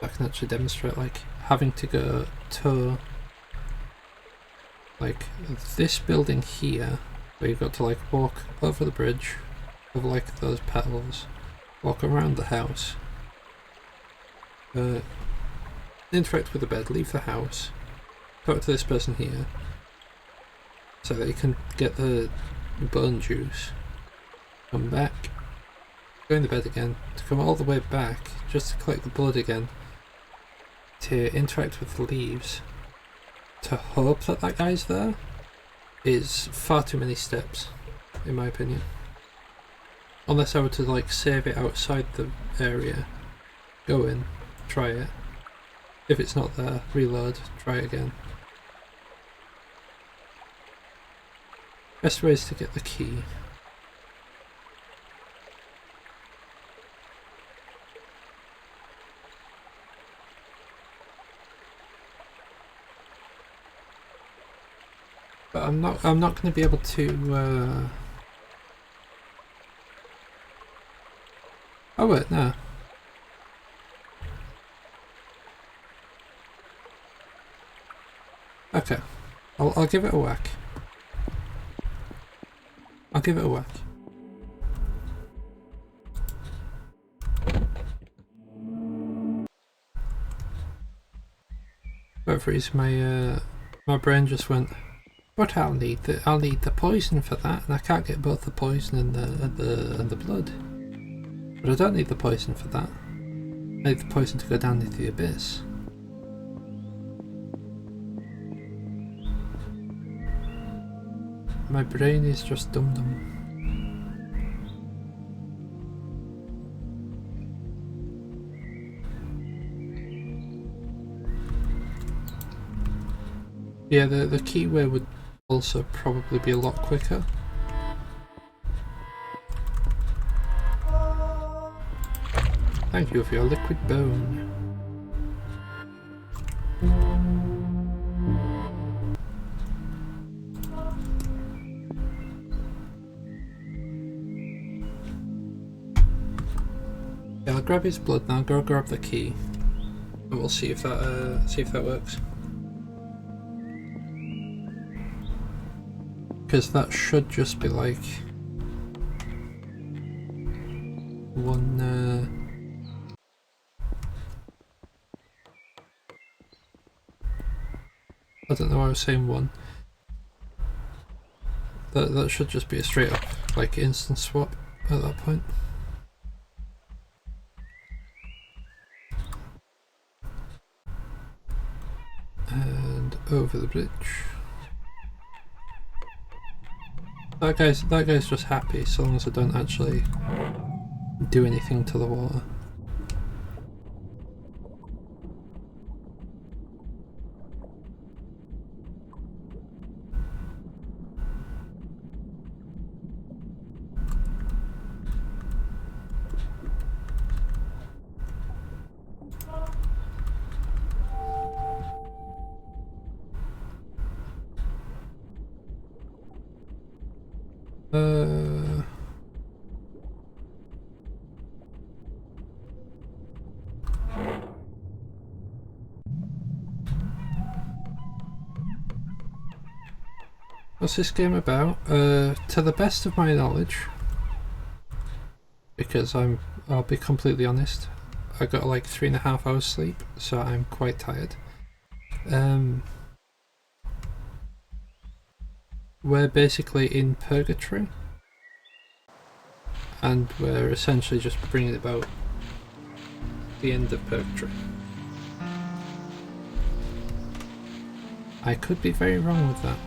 I can actually demonstrate, like, having to go to... like this building here, where you've got to like walk over the bridge of like those petals, walk around the house, interact with the bed, leave the house, talk to this person here, so that you can get the bone juice, come back, go in the bed again, to come all the way back, just to collect the blood again, to interact with the leaves, to hope that that guy's there, is far too many steps, in my opinion. Unless I were to like save it outside the area, go in, try it. If it's not there, reload, try it again. Best way is to get the key. But I'm not going to be able to oh wait, no. Okay. I'll give it a whack. I'll give it a whack. For whatever reason my brain just went, but I'll need the poison for that, and I can't get both the poison and the blood. But I don't need the poison for that. I need the poison to go down into the abyss. My brain is just dum-dum. Yeah, the keyway would also probably be a lot quicker. Thank you for your liquid bone. Yeah, I'll grab his blood now, go grab the key. And we'll see if that works. Because that should just be like one I don't know why I was saying one. That should just be a straight up like instant swap. at that point. And over the bridge. That guy's just happy so long as I don't actually do anything to the water. What's this game about? To the best of my knowledge, because I'll be completely honest, I got like 3.5 hours sleep, so I'm quite tired. We're basically in purgatory, and we're essentially just bringing about the end of purgatory. I could be very wrong with that.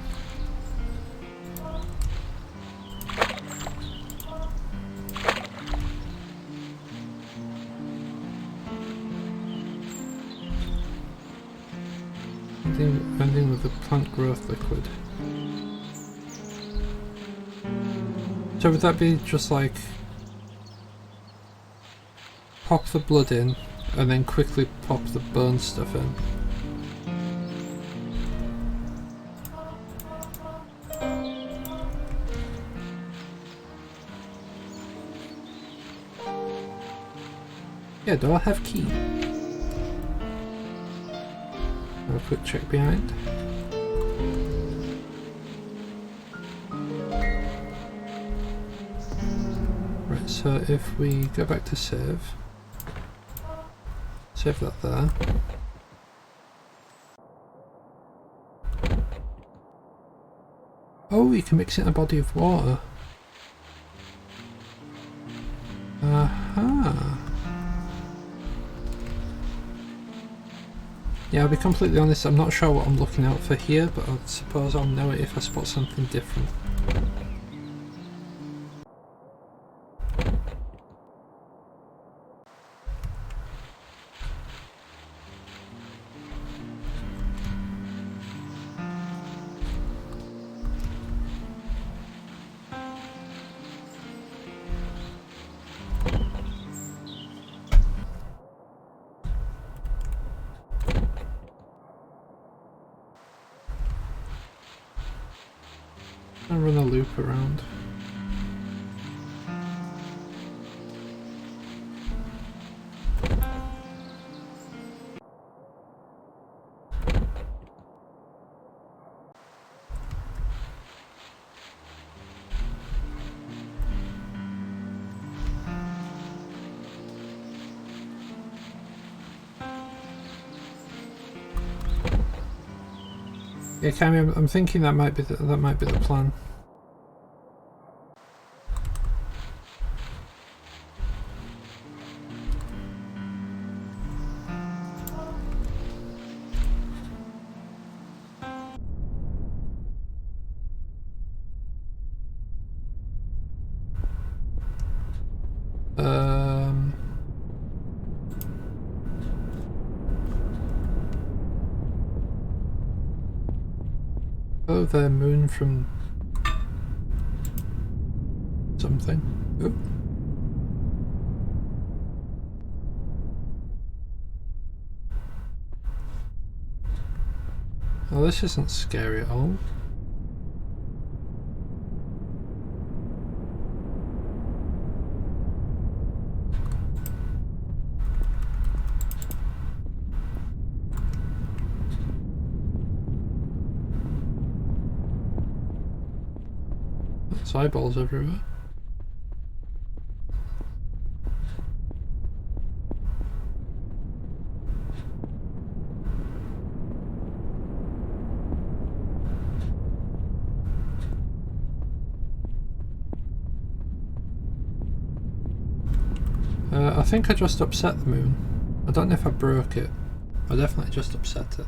Ending with the plant growth liquid. So would that be just like pop the blood in and then quickly pop the bone stuff in? Yeah, do I have key? Have a quick check behind. Right, so if we go back to save that there. Oh, you can mix it in a body of water. Aha. Yeah, I'll be completely honest, I'm not sure what I'm looking out for here, but I suppose I'll know it if I spot something different. I'll run a loop around. Yeah, Cammy, I'm thinking that might be the plan. Oh, the moon from something. Oh. Oh, this isn't scary at all. There's eyeballs everywhere. I think I just upset the moon. I don't know if I broke it. I definitely just upset it.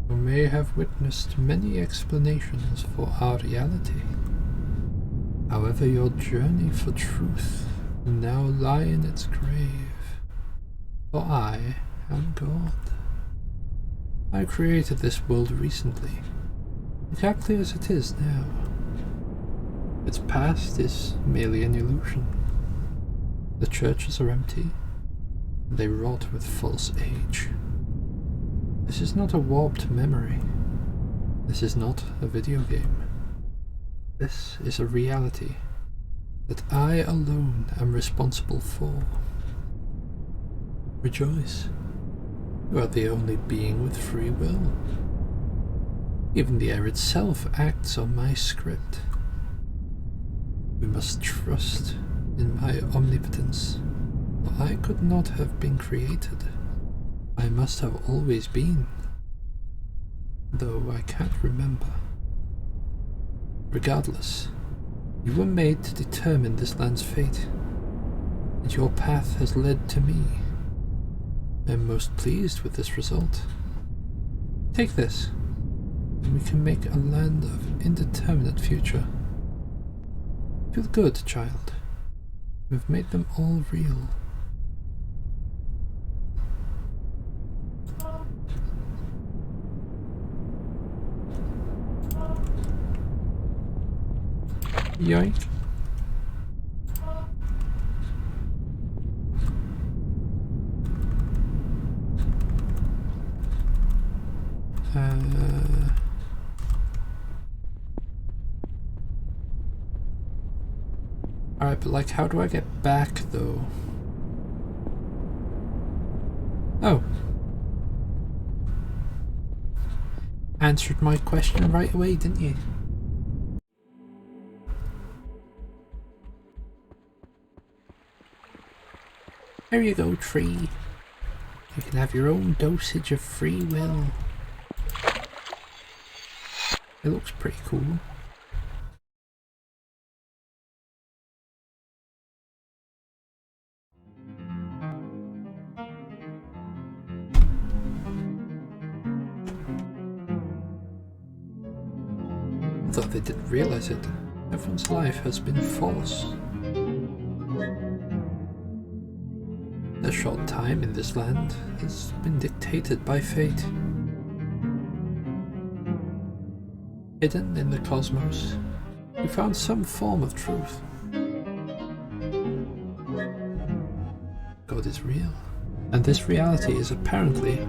You may have witnessed many explanations for our reality. However, your journey for truth will now lie in its grave. For I am God. I created this world recently, exactly as it is now. Its past is merely an illusion. The churches are empty. They rot with false age. This is not a warped memory. This is not a video game. This is a reality that I alone am responsible for. Rejoice. You are the only being with free will. Even the air itself acts on my script. We must trust in my omnipotence. For I could not have been created. I must have always been, though I can't remember. Regardless, you were made to determine this land's fate, and your path has led to me. I am most pleased with this result. Take this, and we can make a land of indeterminate future. Feel good, child. We've made them all real. Yoink. Alright, but like, how do I get back though? Oh. Answered my question right away, didn't you? There you go, tree. You can have your own dosage of free will. It looks pretty cool. Though they didn't realize it, everyone's life has been false. Their short time in this land has been dictated by fate. Hidden in the cosmos, we found some form of truth. God is real, and this reality is apparently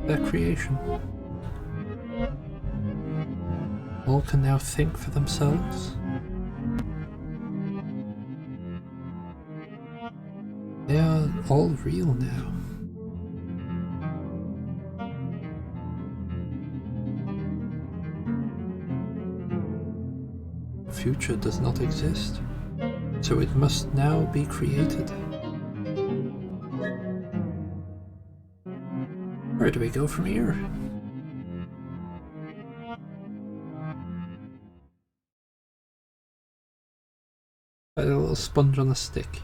their creation. All can now think for themselves. They are all real now. The future does not exist, so it must now be created. Where do we go from here? A little sponge on a stick.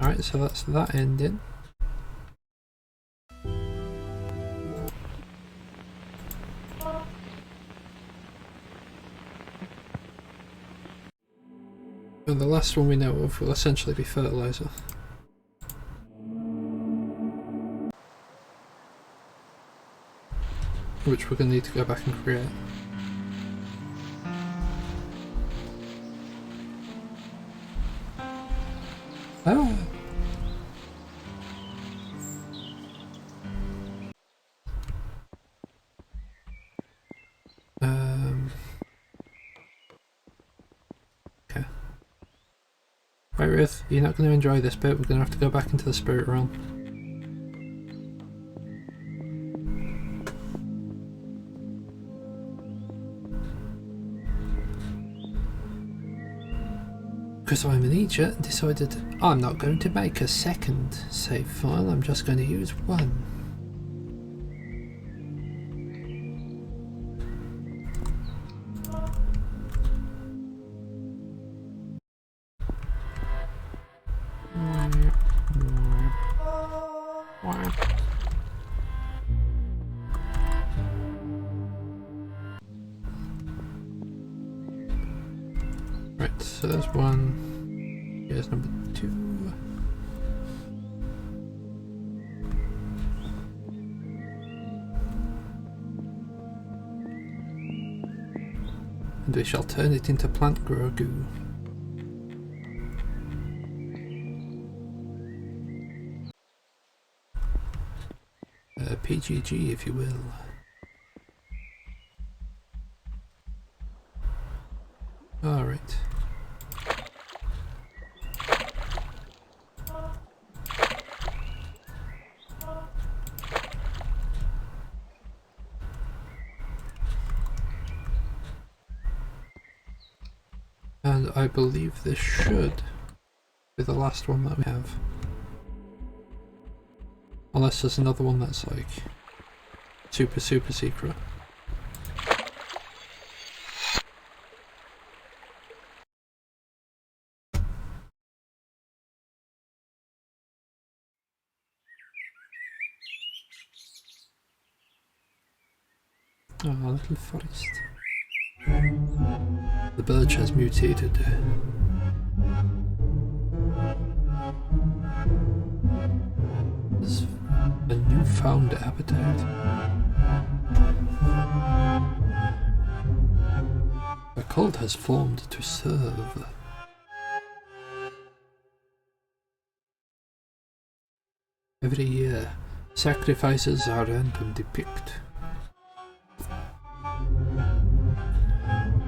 Alright, so that's that ending. And the last one we know of will essentially be fertilizer. Which we're going to need to go back and create. Ah! Okay. Right, Ruth, you're not going to enjoy this bit, we're going to have to go back into the spirit realm. Simon Itchio decided, I'm not going to make a second save file, I'm just going to use one. Right, so there's one. Here's number 2. And we shall turn it into plant grower goo. PGG, if you will. Alright. And I believe this should be the last one that we have. Unless there's another one that's like super secret. Oh, little forest. The birch has mutated. There's a newfound appetite. A cult has formed to serve. Every year, sacrifices are random depict.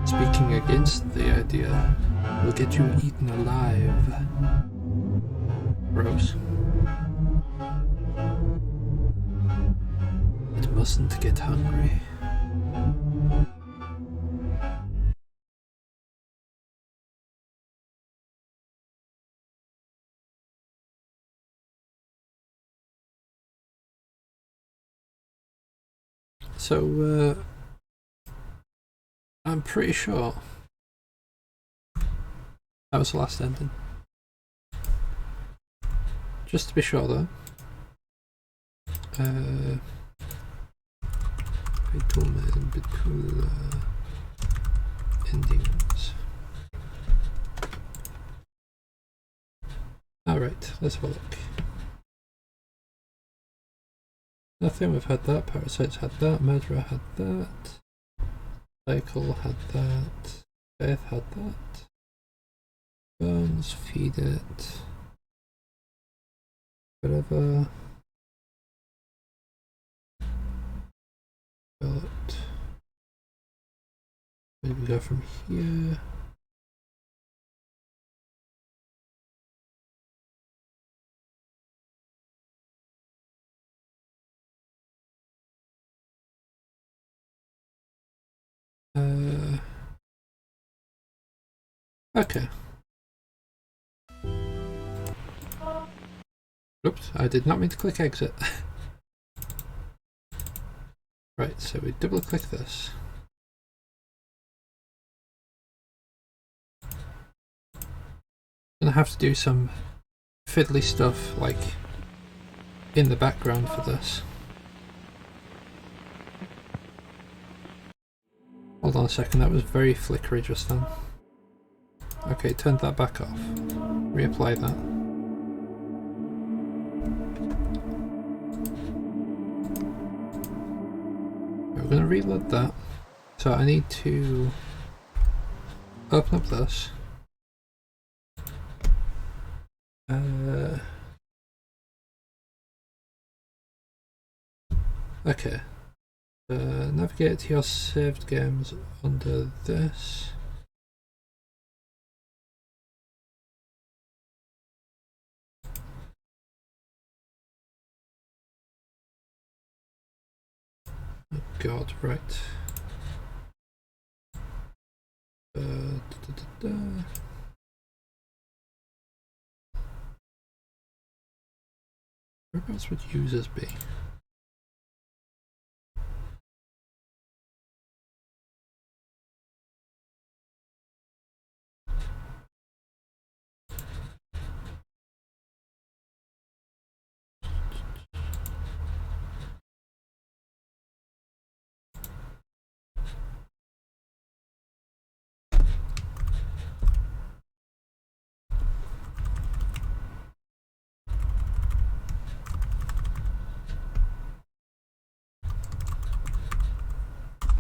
Speaking against the idea will get you eaten alive. Gross. It mustn't get hungry. So, I'm pretty sure that was the last ending. Just to be sure though. Fatum Betula endings. Alright, let's have a look. Nothing, we've had that, Parasites had that, Murderer had that, Cycle had that, Faith had that, Burns, Feed It, whatever, Bullet, maybe we go from here. Okay. Oops, I did not mean to click exit. Right, so we double click this. And I have to do some fiddly stuff like in the background for this. Hold on a second, that was very flickery just then. Okay, turn that back off. Reapply that. We're going to reload that. So I need to open up this. Okay. Navigate to your saved games under this. Oh God, right. Whereabouts would users be?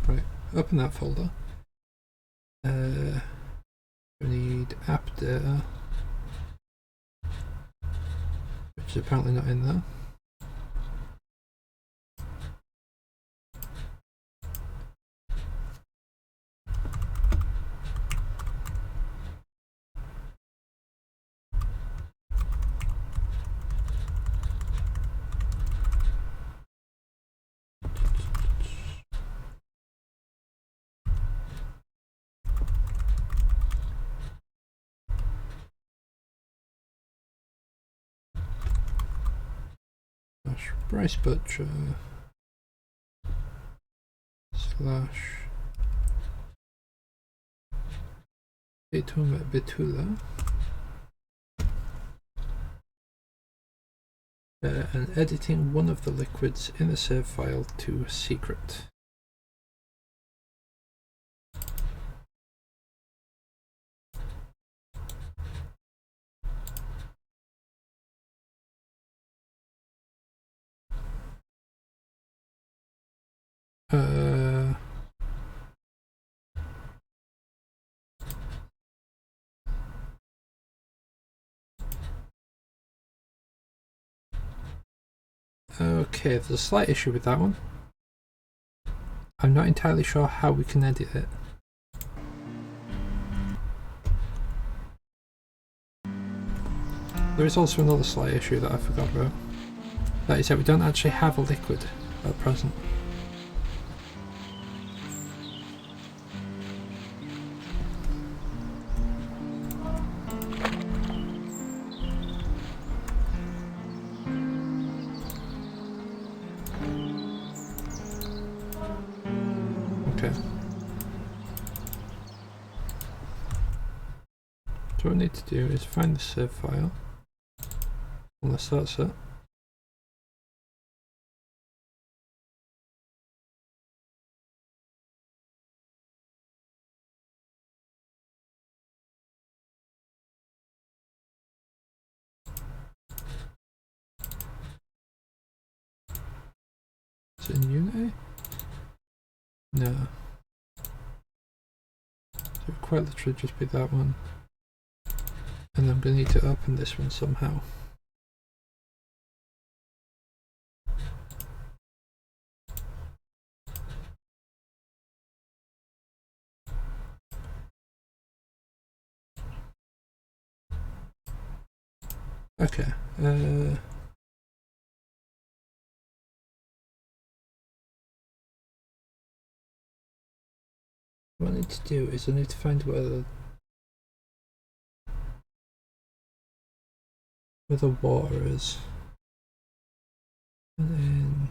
Right, open that folder. We need app data, which is apparently not in there. Bryce Butcher slash Fatum Betula, and editing one of the liquids in the save file to secret. Okay, there's a slight issue with that one. I'm not entirely sure how we can edit it. There is also another slight issue that I forgot about. That is that we don't actually have a liquid at present. Okay. So what we need to do is find the save file, unless that's it. Is it in Unity? No. So it would quite literally just be that one. And I'm going to need to open this one somehow. Okay. What I need to do is I need to find where the water is, and then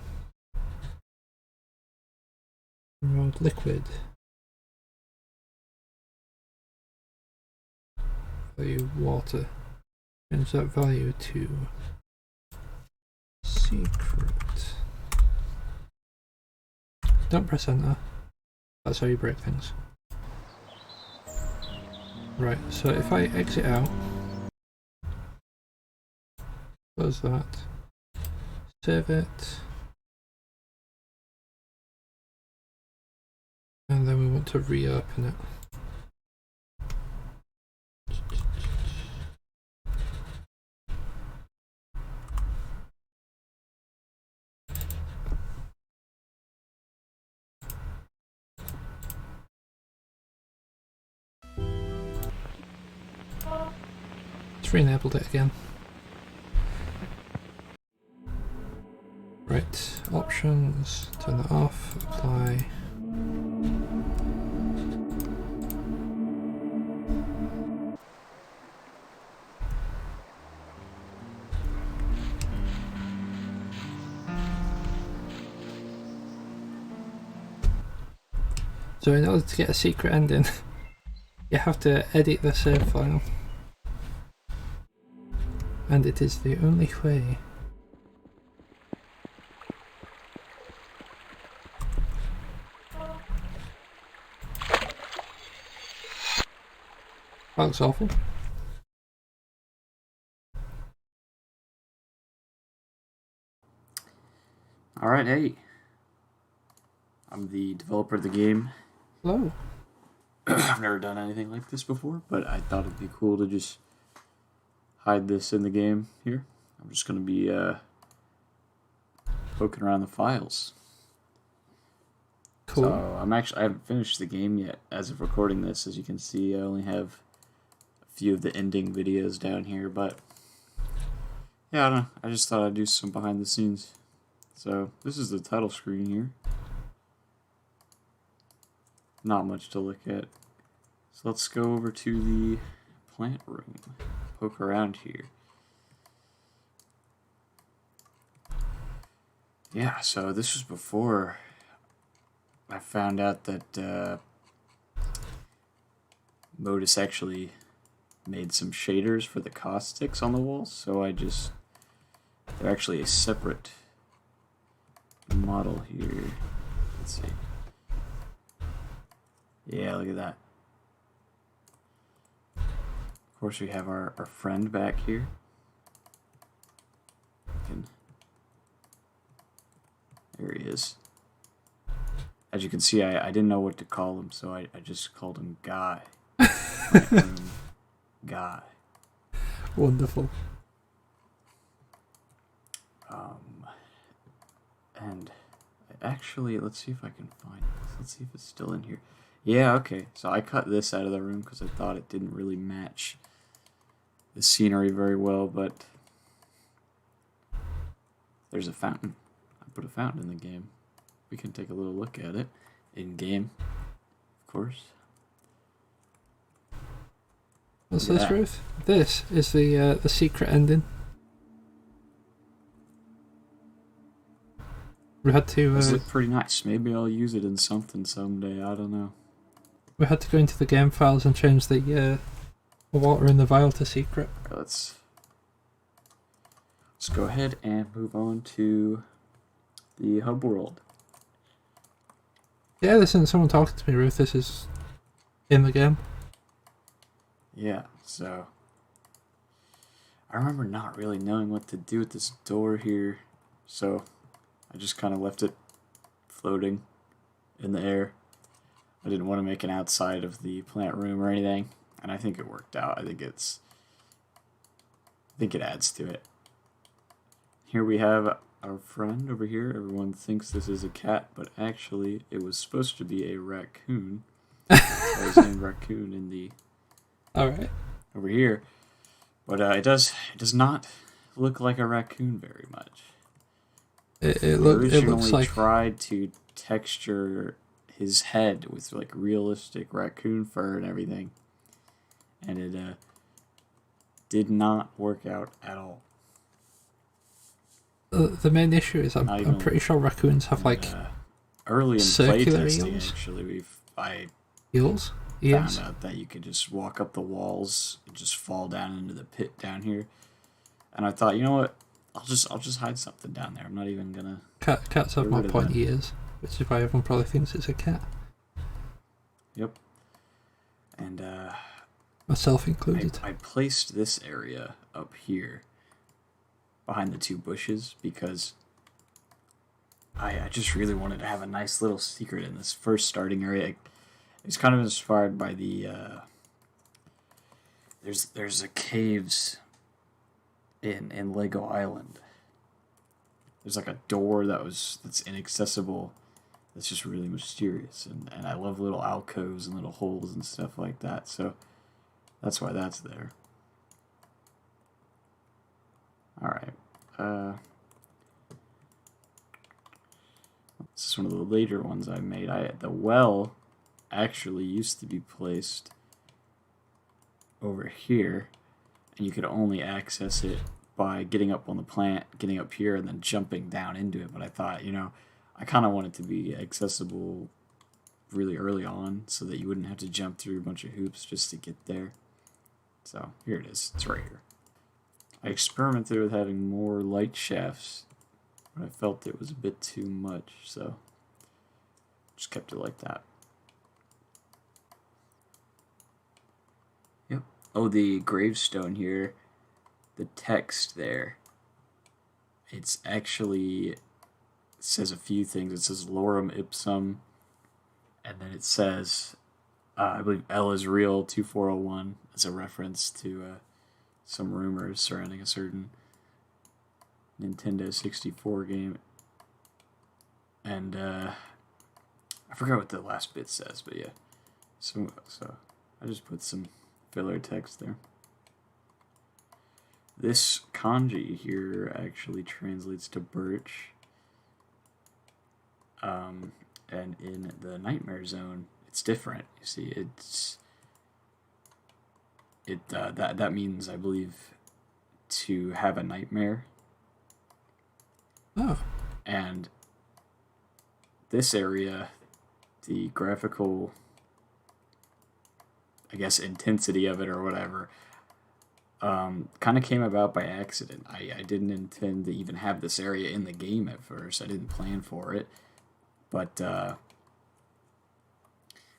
around liquid value water, change that value to secret. Don't press enter. That's how you break things. Right, so if I exit out, close that, save it, and then we want to reopen it. It's re-enabled it again. Right, options, turn that off, apply. So in order to get a secret ending, you have to edit the save file. And it is the only way. That looks awful. Alright, hey. I'm the developer of the game. Hello. I've never done anything like this before, but I thought it'd be cool to just hide this in the game here. I'm just going to be poking around the files. Cool. So I haven't finished the game yet as of recording this. As you can see, I only have a few of the ending videos down here, but yeah, I don't know. I just thought I'd do some behind the scenes. So this is the title screen here. Not much to look at. So let's go over to the plant room. Poke around here. Yeah, so this was before I found out that Modus actually made some shaders for the caustics on the walls, so they're actually a separate model here. Let's see. Yeah, look at that. Of course, we have our friend back here. There he is. As you can see, I didn't know what to call him, so I just called him Guy. Guy. Wonderful. And actually, let's see if I can find this. Let's see if it's still in here. Yeah, okay. So I cut this out of the room because I thought it didn't really match the scenery very well, but there's a fountain. I put a fountain in the game. We can take a little look at it in game, of course. What's this, Ruth? This is the secret ending. We had to. This looks pretty nice. Maybe I'll use it in something someday. I don't know. We had to go into the game files and change the water in the vial to secret. Right, let's go ahead and move on to the hub world. Yeah, this isn't someone talking to me, Ruth. This is in the game. Yeah, so I remember not really knowing what to do with this door here, so I just kind of left it floating in the air. I didn't want to make an outside of the plant room or anything, and I think it worked out. I think it adds to it. Here we have our friend over here. Everyone thinks this is a cat, but actually it was supposed to be a raccoon. I was named Raccoon in the Alright. over here, but it does not look like a raccoon very much. It looks like tried to texture his head with like realistic raccoon fur and everything, and it did not work out at all. the main issue is I'm pretty sure raccoons have like early in circular playtesting, eels. actually, I eels. found out that you could just walk up the walls and just fall down into the pit down here, and I thought, you know what, I'll just hide something down there. I'm not even gonna. Cats have more pointy ears, which is why everyone probably thinks it's a cat. Yep. And myself included. I placed this area up here behind the two bushes because I just really wanted to have a nice little secret in this first starting area. It's kind of inspired by the there's a caves in Lego Island. There's like a door that's inaccessible, that's just really mysterious, and I love little alcoves and little holes and stuff like that, so that's why that's there. Alright, this is one of the later ones I made. The well actually used to be placed over here, and you could only access it by getting up on the plant, getting up here, and then jumping down into it. But I thought, I kind of want it to be accessible really early on so that you wouldn't have to jump through a bunch of hoops just to get there. So here it is. It's right here. I experimented with having more light shafts, but I felt it was a bit too much, so just kept it like that. Yep. Oh, the gravestone here, the text there, it's actually says a few things. It says lorem ipsum, and then it says, I believe L is real 2401 as a reference to some rumors surrounding a certain Nintendo 64 game. And I forgot what the last bit says, but yeah. So I just put some filler text there. This kanji here actually translates to birch. And in the Nightmare Zone, it's different. You see, that means, I believe, to have a nightmare. Oh. And this area, the graphical, I guess, intensity of it or whatever, kind of came about by accident. I didn't intend to even have this area in the game at first. I didn't plan for it. But I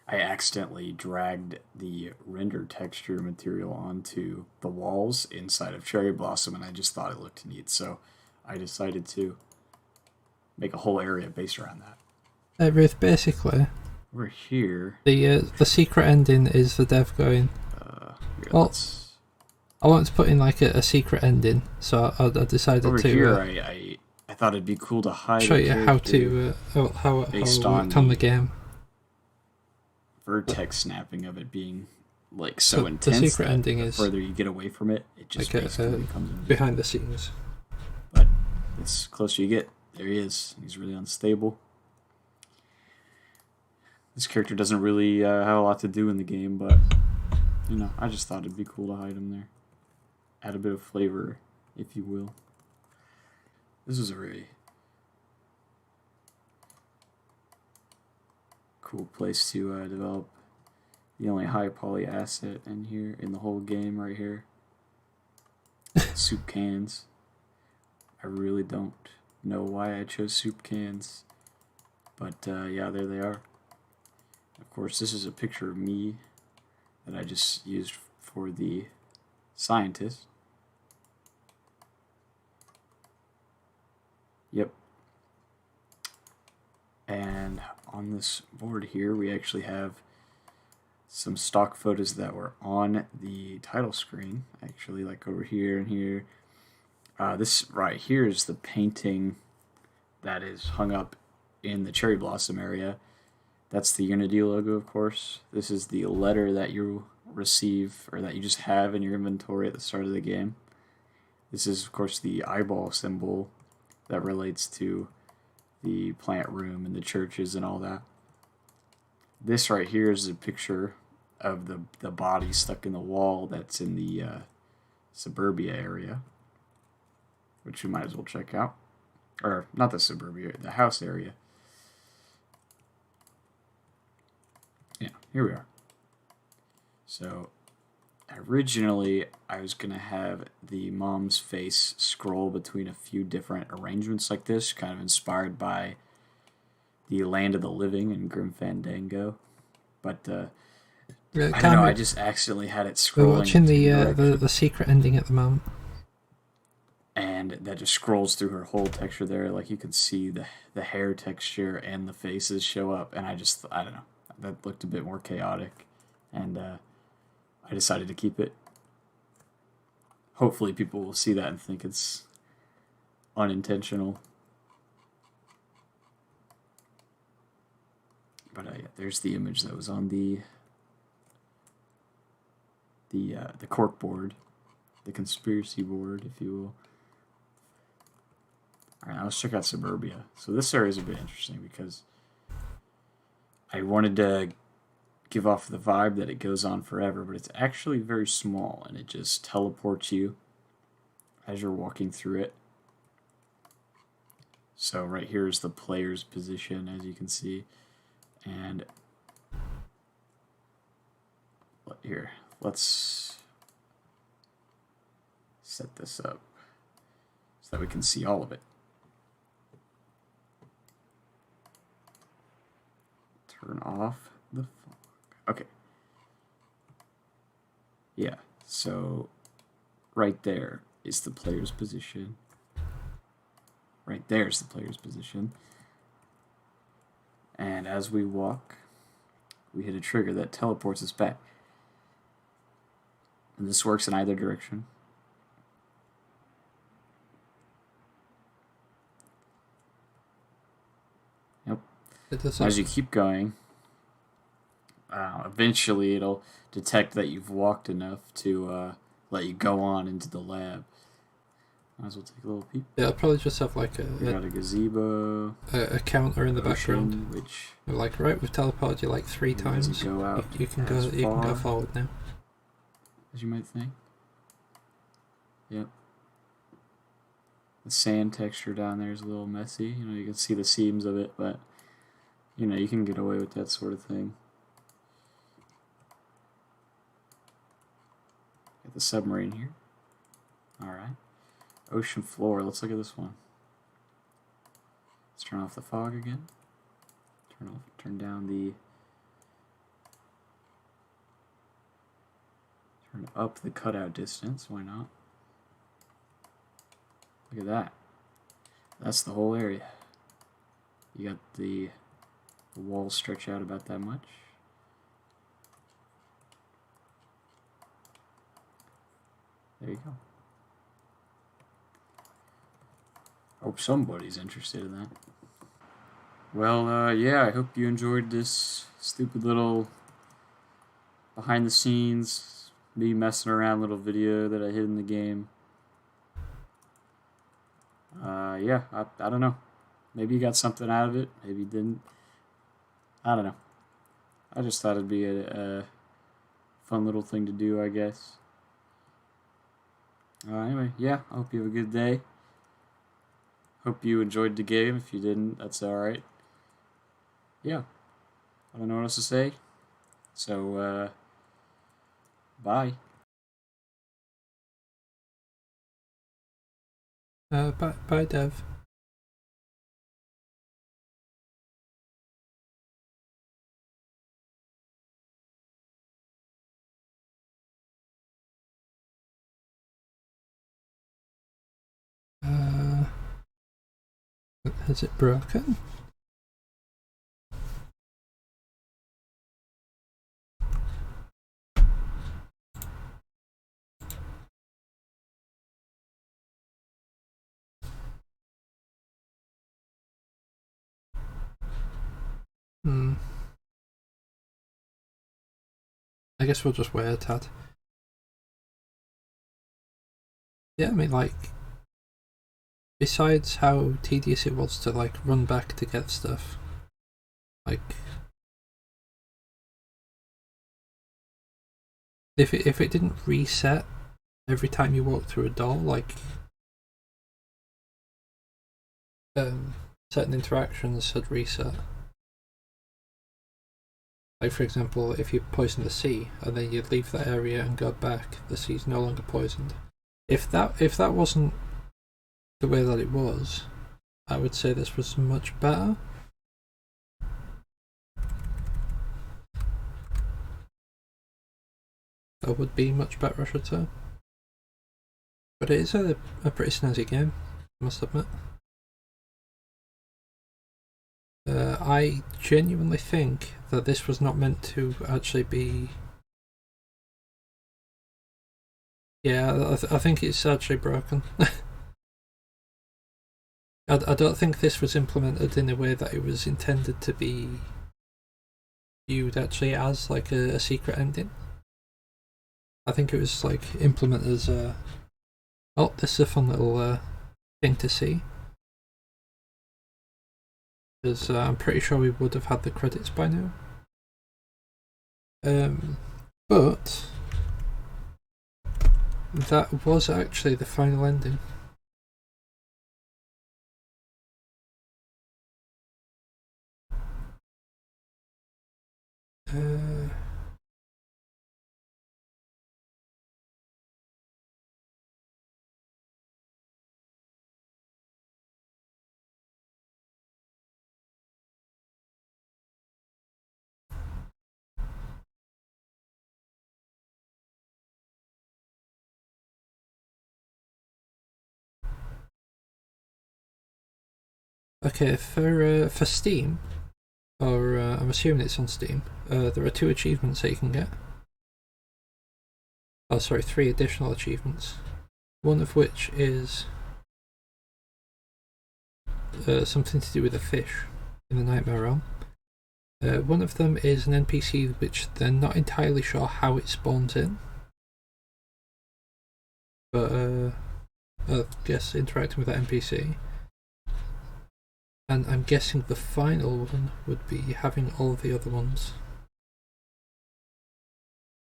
accidentally dragged the render texture material onto the walls inside of Cherry Blossom, and I just thought it looked neat, so I decided to make a whole area based around that. Ruth, basically, Over here, the secret ending is the dev going, well, I wanted to put in like a secret ending, so I decided over to... here, I thought it'd be cool to hide show you how it worked on the game. Vertex snapping of it being like so intense. The secret ending the is further you get away from it, it just like basically becomes behind the scenes. But the closer you get, there he is. He's really unstable. This character doesn't really have a lot to do in the game, but you know, I just thought it'd be cool to hide him there. Add a bit of flavor, if you will. This is a really cool place to develop the only high poly asset in here, in the whole game right here. Soup cans. I really don't know why I chose soup cans, but yeah, there they are. Of course, this is a picture of me that I just used for the scientist. Yep. And on this board here, we actually have some stock photos that were on the title screen, actually, like over here and here. This right here is the painting that is hung up in the Cherry Blossom area. That's the Unity logo, of course. This is the letter that you receive, or that you just have in your inventory at the start of the game. This is, of course, the eyeball symbol that relates to the plant room and the churches and all that. This right here is a picture of the body stuck in the wall that's in the suburbia area, which you might as well check out. Or, not the suburbia, the house area. Yeah, here we are. So, originally, I was going to have the mom's face scroll between a few different arrangements like this, kind of inspired by the Land of the Living and Grim Fandango. But, I don't know, I just accidentally had it scrolling. We're watching the secret ending at the moment. And that just scrolls through her whole texture there. Like, you can see the hair texture and the faces show up. And I don't know, that looked a bit more chaotic. And, I decided to keep it. Hopefully people will see that and think it's unintentional. But yeah, there's the image that was on the cork board, the conspiracy board, if you will. Alright, now let's check out Suburbia. So this area is a bit interesting because I wanted to give off the vibe that it goes on forever, but it's actually very small, and it just teleports you as you're walking through it. So right here is the player's position, as you can see, and here, let's set this up so that we can see all of it. Turn off the fog. Okay. Yeah, so right there is the player's position. Right there's the player's position. And as we walk, we hit a trigger that teleports us back. And this works in either direction. Yep. As you keep going, eventually it'll detect that you've walked enough to let you go on into the lab. Might as well take a little peep. Yeah, I'll probably just have like We got a gazebo, a counter in the background. Which like, right, we've teleported you like 3 times. Go out you can go forward now. As you might think. Yep. The sand texture down there is a little messy. You know, you can see the seams of it, but you know, you can get away with that sort of thing. Got the submarine here. Alright. Ocean floor. Let's look at this one. Let's turn off the fog again. Turn down the... Turn up the cutout distance. Why not? Look at that. That's the whole area. You got the walls stretch out about that much. There you go. Hope somebody's interested in that. Well, yeah, I hope you enjoyed this stupid little behind the scenes, me messing around little video that I hid in the game. Yeah, I don't know. Maybe you got something out of it, maybe you didn't. I don't know. I just thought it'd be a fun little thing to do, I guess. Anyway, yeah, I hope you have a good day. Hope you enjoyed the game. If you didn't, that's alright. Yeah, I don't know what else to say. So, bye. Bye, Dev. Has it broken? I guess we'll just wait a tad. Yeah, I mean, like, besides how tedious it was to, like, run back to get stuff, like, if it didn't reset every time you walk through a door, like, certain interactions had reset. Like, for example, if you poison the sea and then you leave that area and go back, the sea's no longer poisoned. If that wasn't the way that it was, I would say this was much better. That would be much better, I should say. But it is a pretty snazzy game, I must admit. I genuinely think that this was not meant to actually be... Yeah, I think it's actually broken. I don't think this was implemented in a way that it was intended to be viewed actually as like a secret ending. I think it was like implemented as a... Oh, this is a fun little thing to see. Because I'm pretty sure we would have had the credits by now. But that was actually the final ending. Okay, for Steam, or I'm assuming it's on Steam, there are 2 achievements that you can get. Oh, sorry, 3 additional achievements. One of which is something to do with a fish in the Nightmare Realm. One of them is an NPC which they're not entirely sure how it spawns in. But, yes, interacting with that NPC. And I'm guessing the final one would be having all the other ones.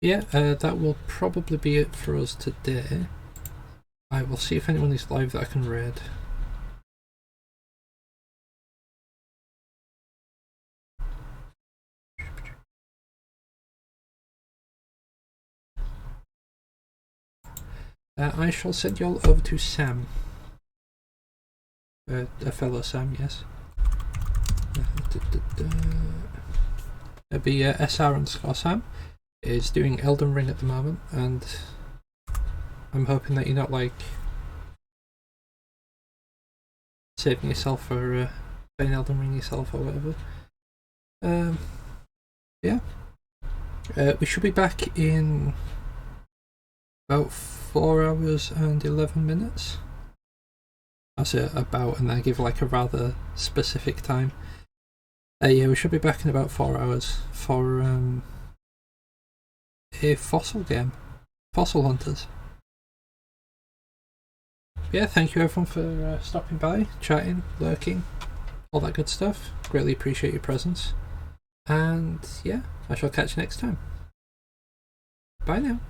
Yeah, that will probably be it for us today. I will see if anyone is live that I can raid. I shall send you all over to Sam. A fellow Sam, yes. It'll be SR_Sam. Is doing Elden Ring at the moment, and I'm hoping that you're not like saving yourself for playing Elden Ring yourself or whatever. Yeah. We should be back in about 4 hours and 11 minutes. I'll say about, and then I give like a rather specific time. Yeah, we should be back in about 4 hours for a fossil game. Fossil Hunters. Yeah, thank you everyone for stopping by, chatting, lurking, all that good stuff. Greatly appreciate your presence. And yeah, I shall catch you next time. Bye now.